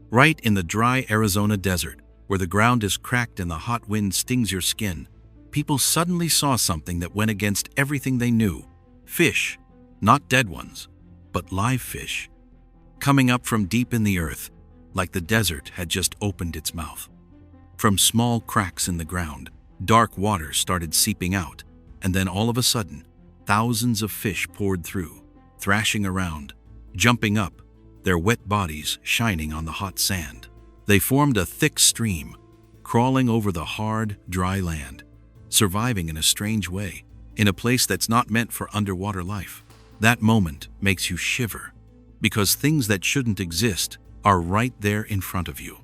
Right in the dry Arizona desert, where the ground is cracked and the hot wind stings your skin, people suddenly saw something that went against everything they knew. Fish, not dead ones, but live fish, coming up from deep in the earth, like the desert had just opened its mouth. From small cracks in the ground, dark water started seeping out, and then all of a sudden, thousands of fish poured through, thrashing around, jumping up, their wet bodies shining on the hot sand. They formed a thick stream, crawling over the hard, dry land, surviving in a strange way, in a place that's not meant for underwater life. That moment makes you shiver, because things that shouldn't exist are right there in front of you.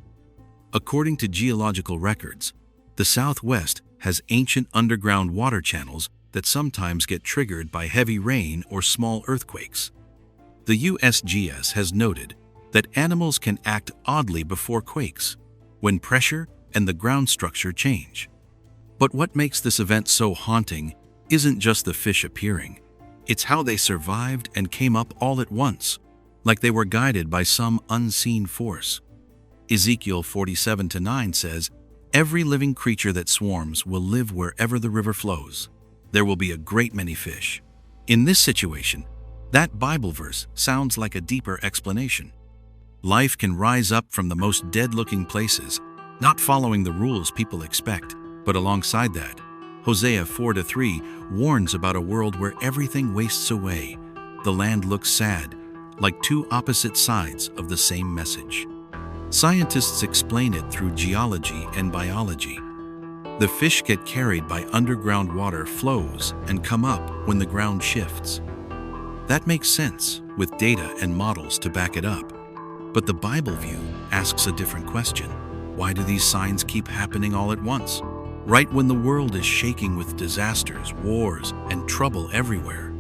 According to geological records, the Southwest has ancient underground water channels that sometimes get triggered by heavy rain or small earthquakes. The USGS has noted that animals can act oddly before quakes, when pressure and the ground structure change. But what makes this event so haunting isn't just the fish appearing. It's how they survived and came up all at once, like they were guided by some unseen force. Ezekiel 47:9 says, "Every living creature that swarms will live wherever the river flows. There will be a great many fish." In this situation, that Bible verse sounds like a deeper explanation. Life can rise up from the most dead-looking places, not following the rules people expect, but alongside that, Hosea 4:3 warns about a world where everything wastes away. The land looks sad, like two opposite sides of the same message. Scientists explain it through geology and biology. The fish get carried by underground water flows and come up when the ground shifts. That makes sense with data and models to back it up. But the Bible view asks a different question. Why do these signs keep happening all at once? Right when the world is shaking with disasters, wars, and trouble everywhere.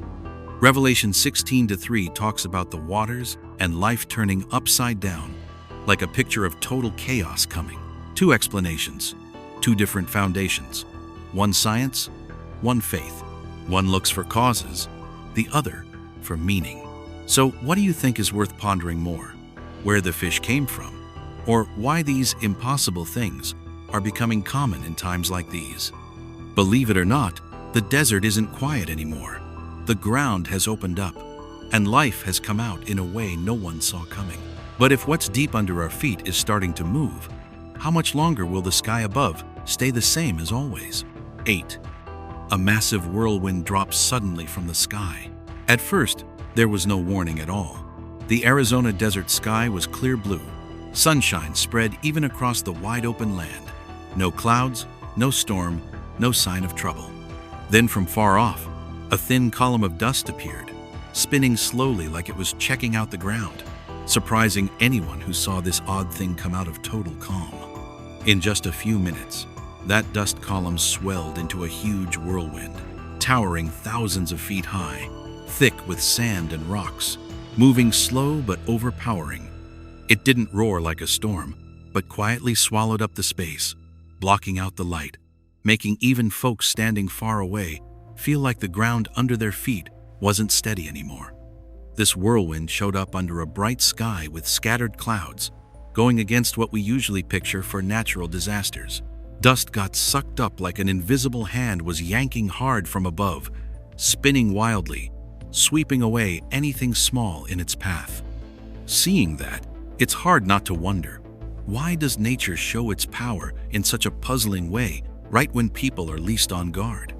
Revelation 16:3 talks about the waters and life turning upside down, like a picture of total chaos coming. Two explanations, two different foundations. One science, one faith. One looks for causes, the other for meaning. So what do you think is worth pondering more? Where the fish came from, or why these impossible things are becoming common in times like these? Believe it or not, the desert isn't quiet anymore. The ground has opened up, and life has come out in a way no one saw coming. But if what's deep under our feet is starting to move, how much longer will the sky above stay the same as always? 8. A massive whirlwind drops suddenly from the sky. At first, there was no warning at all. The Arizona desert sky was clear blue. Sunshine spread even across the wide-open land. No clouds, no storm, no sign of trouble. Then from far off, a thin column of dust appeared, spinning slowly like it was checking out the ground, surprising anyone who saw this odd thing come out of total calm. In just a few minutes, that dust column swelled into a huge whirlwind, towering thousands of feet high, thick with sand and rocks, moving slow but overpowering. It didn't roar like a storm, but quietly swallowed up the space, blocking out the light, making even folks standing far away feel like the ground under their feet wasn't steady anymore. This whirlwind showed up under a bright sky with scattered clouds, going against what we usually picture for natural disasters. Dust got sucked up like an invisible hand was yanking hard from above, spinning wildly, sweeping away anything small in its path. Seeing that, it's hard not to wonder, why does nature show its power in such a puzzling way right when people are least on guard?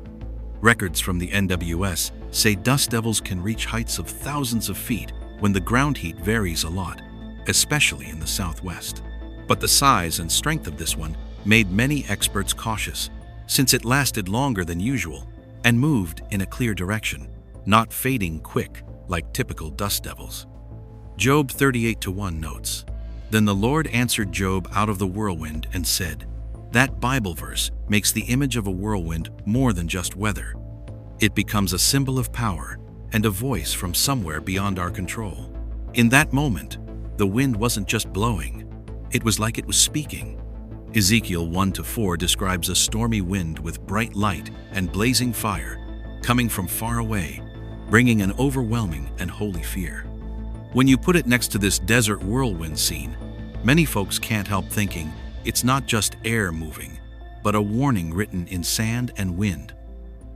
Records from the NWS say dust devils can reach heights of thousands of feet when the ground heat varies a lot, especially in the Southwest. But the size and strength of this one made many experts cautious, since it lasted longer than usual and moved in a clear direction, not fading quick like typical dust devils. Job 38:1 notes, "Then the Lord answered Job out of the whirlwind and said," that Bible verse makes the image of a whirlwind more than just weather. It becomes a symbol of power and a voice from somewhere beyond our control. In that moment, the wind wasn't just blowing, it was like it was speaking. Ezekiel 1-4 describes a stormy wind with bright light and blazing fire coming from far away. bringing an overwhelming and holy fear. When you put it next to this desert whirlwind scene, many folks can't help thinking it's not just air moving, but a warning written in sand and wind.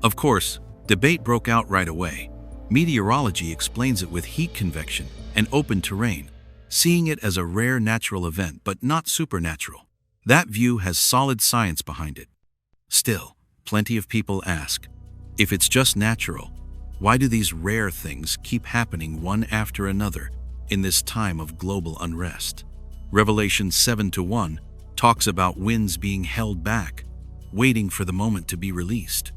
Of course, debate broke out right away. Meteorology explains it with heat convection and open terrain, seeing it as a rare natural event but not supernatural. That view has solid science behind it. Still, plenty of people ask, if it's just natural, why do these rare things keep happening one after another in this time of global unrest? Revelation 7:1 talks about winds being held back, waiting for the moment to be released.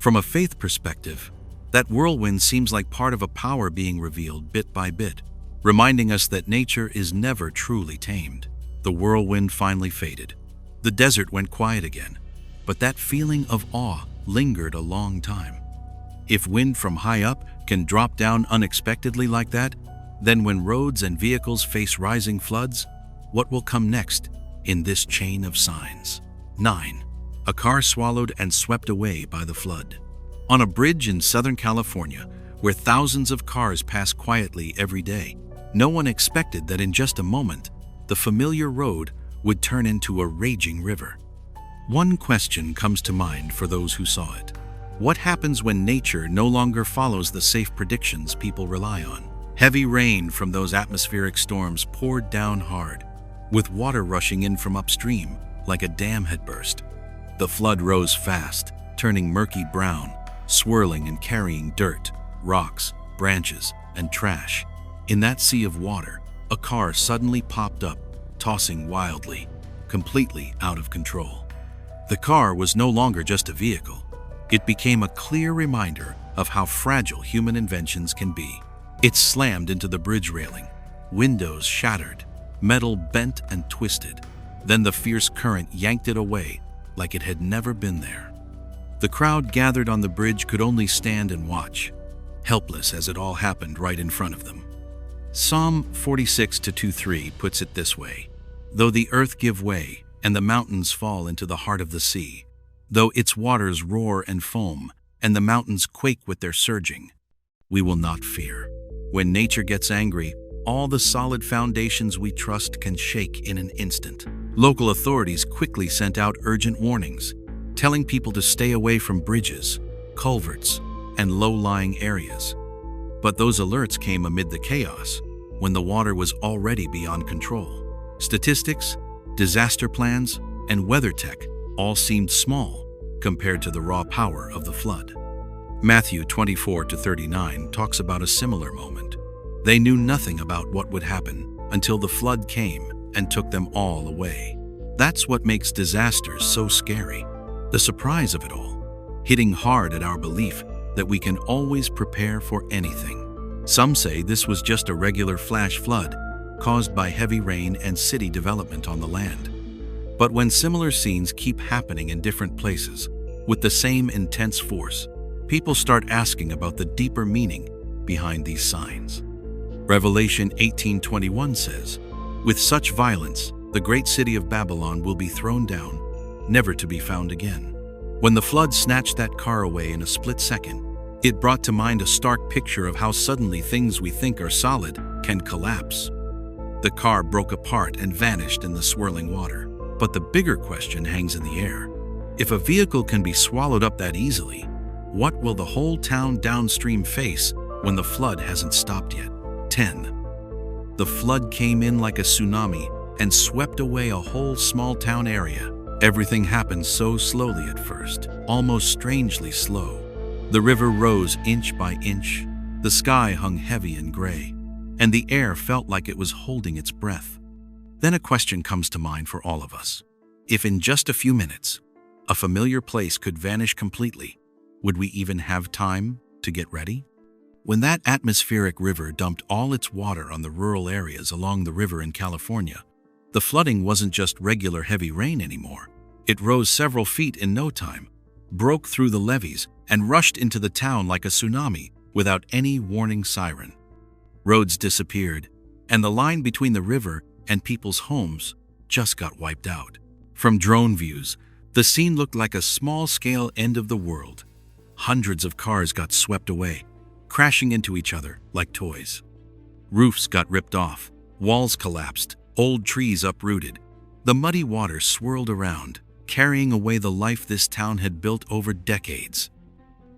From a faith perspective, that whirlwind seems like part of a power being revealed bit by bit, reminding us that nature is never truly tamed. The whirlwind finally faded. The desert went quiet again, but that feeling of awe lingered a long time. If wind from high up can drop down unexpectedly like that, then when roads and vehicles face rising floods, what will come next in this chain of signs? 9. A car swallowed and swept away by the flood. On a bridge in Southern California, where thousands of cars pass quietly every day, no one expected that in just a moment, the familiar road would turn into a raging river. One question comes to mind for those who saw it. What happens when nature no longer follows the safe predictions people rely on? Heavy rain from those atmospheric storms poured down hard, with water rushing in from upstream like a dam had burst. The flood rose fast, turning murky brown, swirling and carrying dirt, rocks, branches, and trash. In that sea of water, a car suddenly popped up, tossing wildly, completely out of control. The car was no longer just a vehicle. It became a clear reminder of how fragile human inventions can be. It slammed into the bridge railing, windows shattered, metal bent and twisted. Then the fierce current yanked it away like it had never been there. The crowd gathered on the bridge could only stand and watch, helpless as it all happened right in front of them. Psalm 46:2-3 puts it this way: though the earth give way and the mountains fall into the heart of the sea, though its waters roar and foam and the mountains quake with their surging, we will not fear. When nature gets angry, all the solid foundations we trust can shake in an instant. Local authorities quickly sent out urgent warnings, telling people to stay away from bridges, culverts, and low-lying areas. But those alerts came amid the chaos, when the water was already beyond control. Statistics, disaster plans, and weather tech all seemed small compared to the raw power of the flood. Matthew 24:39 talks about a similar moment. They knew nothing about what would happen until the flood came and took them all away. That's what makes disasters so scary. The surprise of it all, hitting hard at our belief that we can always prepare for anything. Some say this was just a regular flash flood caused by heavy rain and city development on the land. But when similar scenes keep happening in different places with the same intense force, people start asking about the deeper meaning behind these signs. Revelation 18:21 says, "With such violence, the great city of Babylon will be thrown down, never to be found again." When the flood snatched that car away in a split second, it brought to mind a stark picture of how suddenly things we think are solid can collapse. The car broke apart and vanished in the swirling water. But the bigger question hangs in the air. If a vehicle can be swallowed up that easily, what will the whole town downstream face when the flood hasn't stopped yet? 10. The flood came in like a tsunami and swept away a whole small town area. Everything happened so slowly at first, almost strangely slow. The river rose inch by inch, the sky hung heavy and gray, and the air felt like it was holding its breath. Then a question comes to mind for all of us. If in just a few minutes, a familiar place could vanish completely, would we even have time to get ready? When that atmospheric river dumped all its water on the rural areas along the river in California, the flooding wasn't just regular heavy rain anymore. It rose several feet in no time, broke through the levees, and rushed into the town like a tsunami without any warning siren. Roads disappeared, and the line between the river and people's homes just got wiped out. From drone views, the scene looked like a small-scale end of the world. Hundreds of cars got swept away, crashing into each other like toys. Roofs got ripped off, walls collapsed, old trees uprooted. The muddy water swirled around, carrying away the life this town had built over decades.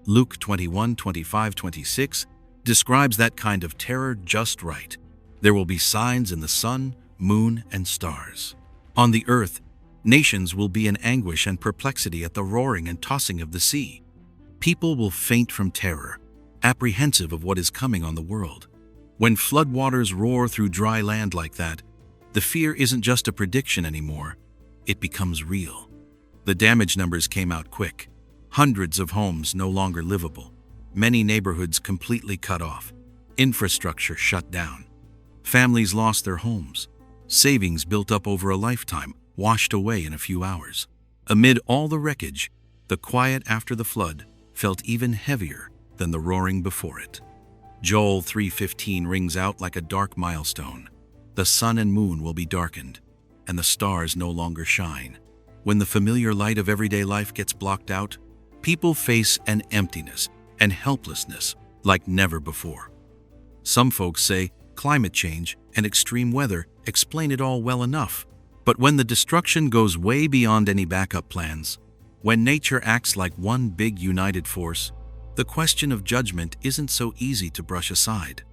Luke 21:25-26 describes that kind of terror just right. There will be signs in the sun, moon, and stars. On the earth, nations will be in anguish and perplexity at the roaring and tossing of the sea. People will faint from terror, apprehensive of what is coming on the world. When floodwaters roar through dry land like that, the fear isn't just a prediction anymore, it becomes real. The damage numbers came out quick. Hundreds of homes no longer livable. Many neighborhoods completely cut off. Infrastructure shut down. Families lost their homes. Savings built up over a lifetime washed away in a few hours. Amid all the wreckage, the quiet after the flood felt even heavier than the roaring before it. Joel 3:15 rings out like a dark milestone. The sun and moon will be darkened, and the stars no longer shine. When the familiar light of everyday life gets blocked out, people face an emptiness and helplessness like never before. Some folks say climate change and extreme weather explain it all well enough. But when the destruction goes way beyond any backup plans, when nature acts like one big united force, the question of judgment isn't so easy to brush aside.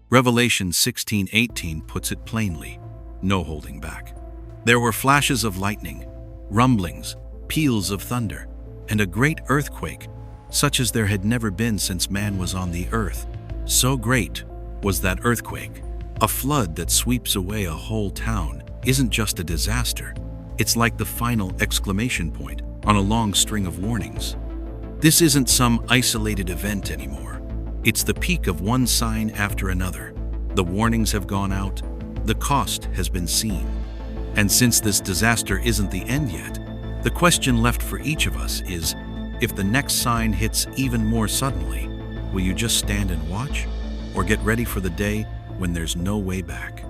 Revelation 16:18 puts it plainly, no holding back. There were flashes of lightning, rumblings, peals of thunder, and a great earthquake, such as there had never been since man was on the earth. So great was that earthquake. A flood that sweeps away a whole town isn't just a disaster, it's like the final exclamation point on a long string of warnings. This isn't some isolated event anymore. It's the peak of one sign after another. The warnings have gone out, the cost has been seen. And since this disaster isn't the end yet, the question left for each of us is, if the next sign hits even more suddenly, will you just stand and watch, or get ready for the day when there's no way back?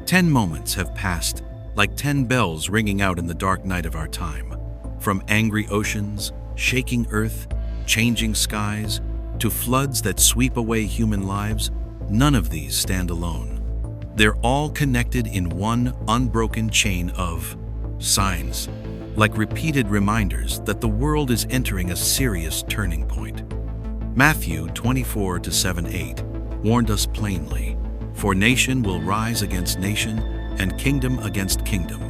10 moments have passed, like 10 bells ringing out in the dark night of our time. From angry oceans, shaking earth, changing skies, to floods that sweep away human lives, none of these stand alone. They're all connected in one unbroken chain of signs, like repeated reminders that the world is entering a serious turning point. Matthew 24:7-8 warned us plainly, "For nation will rise against nation, and kingdom against kingdom.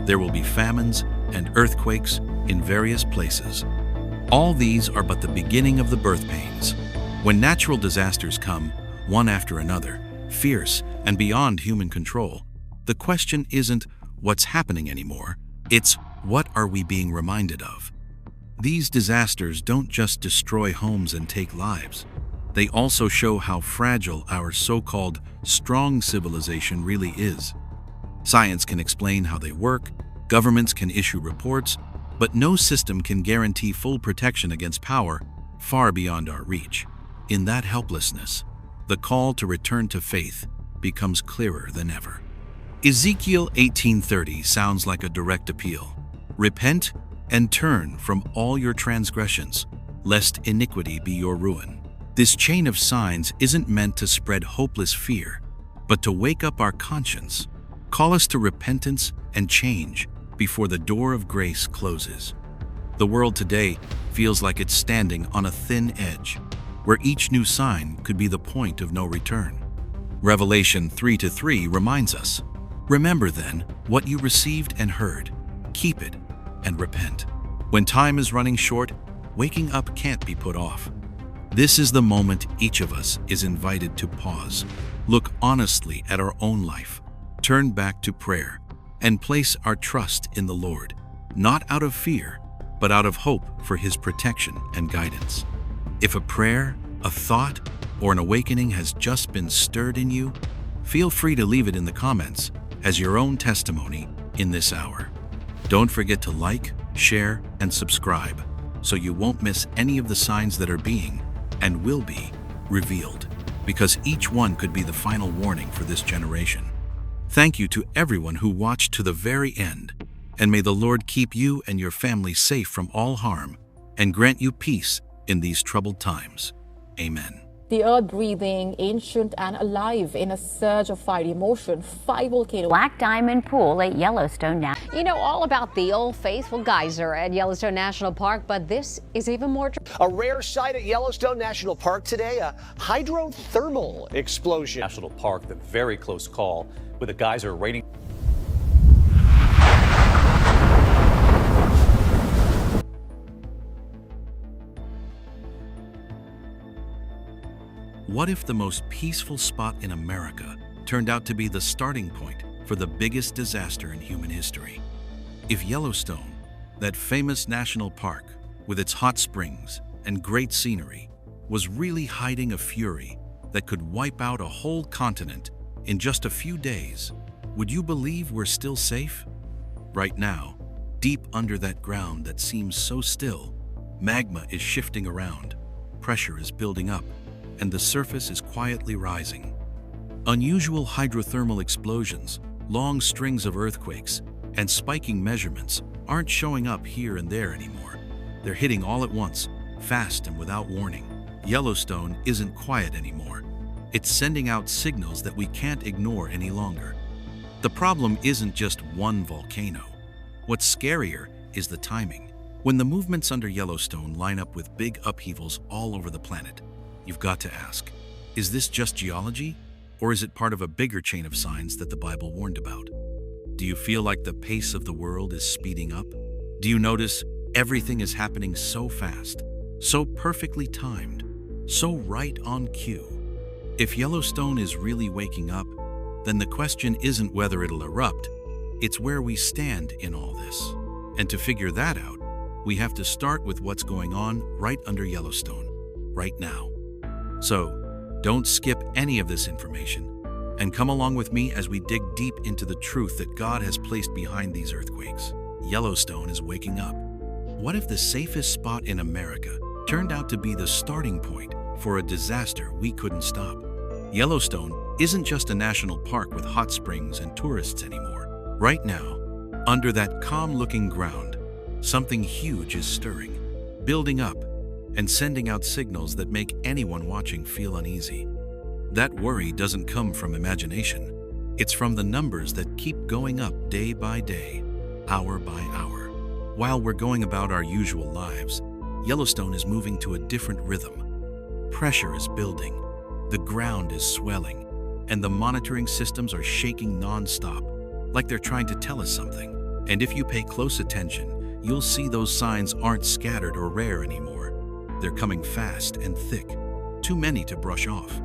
There will be famines and earthquakes in various places. All these are but the beginning of the birth pains." When natural disasters come, one after another, fierce and beyond human control, the question isn't what's happening anymore, it's what are we being reminded of? These disasters don't just destroy homes and take lives. They also show how fragile our so-called strong civilization really is. Science can explain how they work, governments can issue reports, but no system can guarantee full protection against power far beyond our reach. In that helplessness, the call to return to faith becomes clearer than ever. Ezekiel 18:30 sounds like a direct appeal. "Repent and turn from all your transgressions, lest iniquity be your ruin." This chain of signs isn't meant to spread hopeless fear, but to wake up our conscience, call us to repentance and change before the door of grace closes. The world today feels like it's standing on a thin edge, where each new sign could be the point of no return. Revelation 3:3 reminds us, "Remember then what you received and heard, keep it, and repent." When time is running short, waking up can't be put off. This is the moment each of us is invited to pause, look honestly at our own life, turn back to prayer, and place our trust in the Lord, not out of fear, but out of hope for His protection and guidance. If a prayer, a thought, or an awakening has just been stirred in you, feel free to leave it in the comments as your own testimony in this hour. Don't forget to like, share, and subscribe so you won't miss any of the signs that are being and will be revealed, because each one could be the final warning for this generation. Thank you to everyone who watched to the very end, and may the Lord keep you and your family safe from all harm and grant you peace in these troubled times. Amen. The earth breathing, ancient and alive in a surge of fiery motion. 5 volcanoes. Black Diamond Pool at Yellowstone now. You know all about the Old Faithful geyser at Yellowstone National Park, but this is even more. A rare sight at Yellowstone National Park today, a hydrothermal explosion. National Park, the very close call with a geyser rating. What if the most peaceful spot in America turned out to be the starting point for the biggest disaster in human history? If Yellowstone, that famous national park with its hot springs and great scenery, was really hiding a fury that could wipe out a whole continent in just a few days, would you believe we're still safe? Right now, deep under that ground that seems so still, magma is shifting around, pressure is building up, and the surface is quietly rising. Unusual hydrothermal explosions, long strings of earthquakes, and spiking measurements aren't showing up here and there anymore. They're hitting all at once, fast and without warning. Yellowstone isn't quiet anymore. It's sending out signals that we can't ignore any longer. The problem isn't just one volcano. What's scarier is the timing. When the movements under Yellowstone line up with big upheavals all over the planet, you've got to ask, is this just geology, or is it part of a bigger chain of signs that the Bible warned about? Do you feel like the pace of the world is speeding up? Do you notice everything is happening so fast, so perfectly timed, so right on cue? If Yellowstone is really waking up, then the question isn't whether it'll erupt, it's where we stand in all this. And to figure that out, we have to start with what's going on right under Yellowstone, right now. So, don't skip any of this information, and come along with me as we dig deep into the truth that God has placed behind these earthquakes. Yellowstone is waking up. What if the safest spot in America turned out to be the starting point for a disaster we couldn't stop? Yellowstone isn't just a national park with hot springs and tourists anymore. Right now, under that calm-looking ground, something huge is stirring, building up, and sending out signals that make anyone watching feel uneasy. That worry doesn't come from imagination. It's from the numbers that keep going up day by day, hour by hour. While we're going about our usual lives, Yellowstone is moving to a different rhythm. Pressure is building, the ground is swelling, and the monitoring systems are shaking non-stop, like they're trying to tell us something. And if you pay close attention, you'll see those signs aren't scattered or rare anymore. They're coming fast and thick, too many to brush off.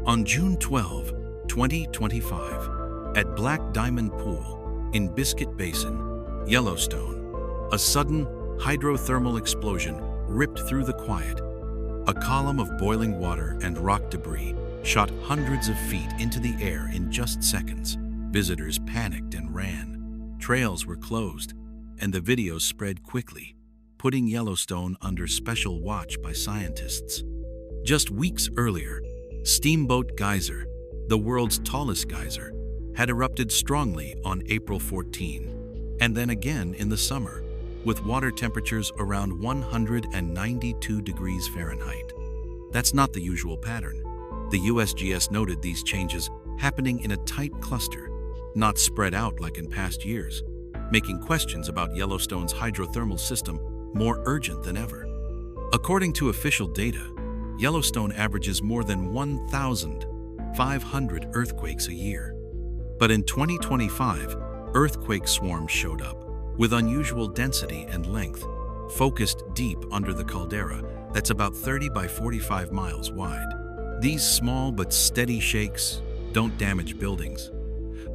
On June 12, 2025, at Black Diamond Pool in Biscuit Basin, Yellowstone, a sudden hydrothermal explosion ripped through the quiet. A column of boiling water and rock debris shot hundreds of feet into the air in just seconds. Visitors panicked and ran. Trails were closed, and the videos spread quickly, putting Yellowstone under special watch by scientists. Just weeks earlier, Steamboat Geyser, the world's tallest geyser, had erupted strongly on April 14, and then again in the summer, with water temperatures around 192 degrees Fahrenheit. That's not the usual pattern. The USGS noted these changes happening in a tight cluster, not spread out like in past years, making questions about Yellowstone's hydrothermal system more urgent than ever. According to official data, Yellowstone averages more than 1,500 earthquakes a year. But in 2025, earthquake swarms showed up, with unusual density and length, focused deep under the caldera that's about 30 by 45 miles wide. These small but steady shakes don't damage buildings,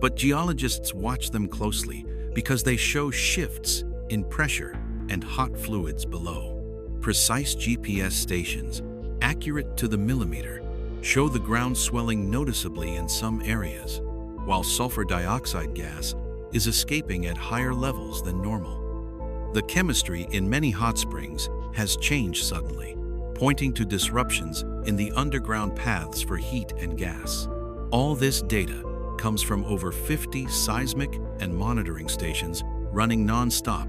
but geologists watch them closely because they show shifts in pressure and hot fluids below. Precise GPS stations, accurate to the millimeter, show the ground swelling noticeably in some areas, while sulfur dioxide gas is escaping at higher levels than normal. The chemistry in many hot springs has changed suddenly, pointing to disruptions in the underground paths for heat and gas. All this data comes from over 50 seismic and monitoring stations running non-stop,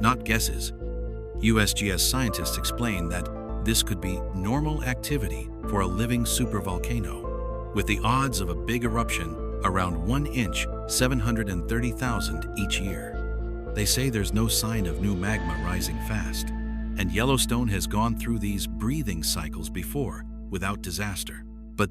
not guesses. USGS scientists explain that this could be normal activity for a living supervolcano, with the odds of a big eruption around 1 inch, 730,000 each year. They say there's no sign of new magma rising fast, and Yellowstone has gone through these breathing cycles before without disaster.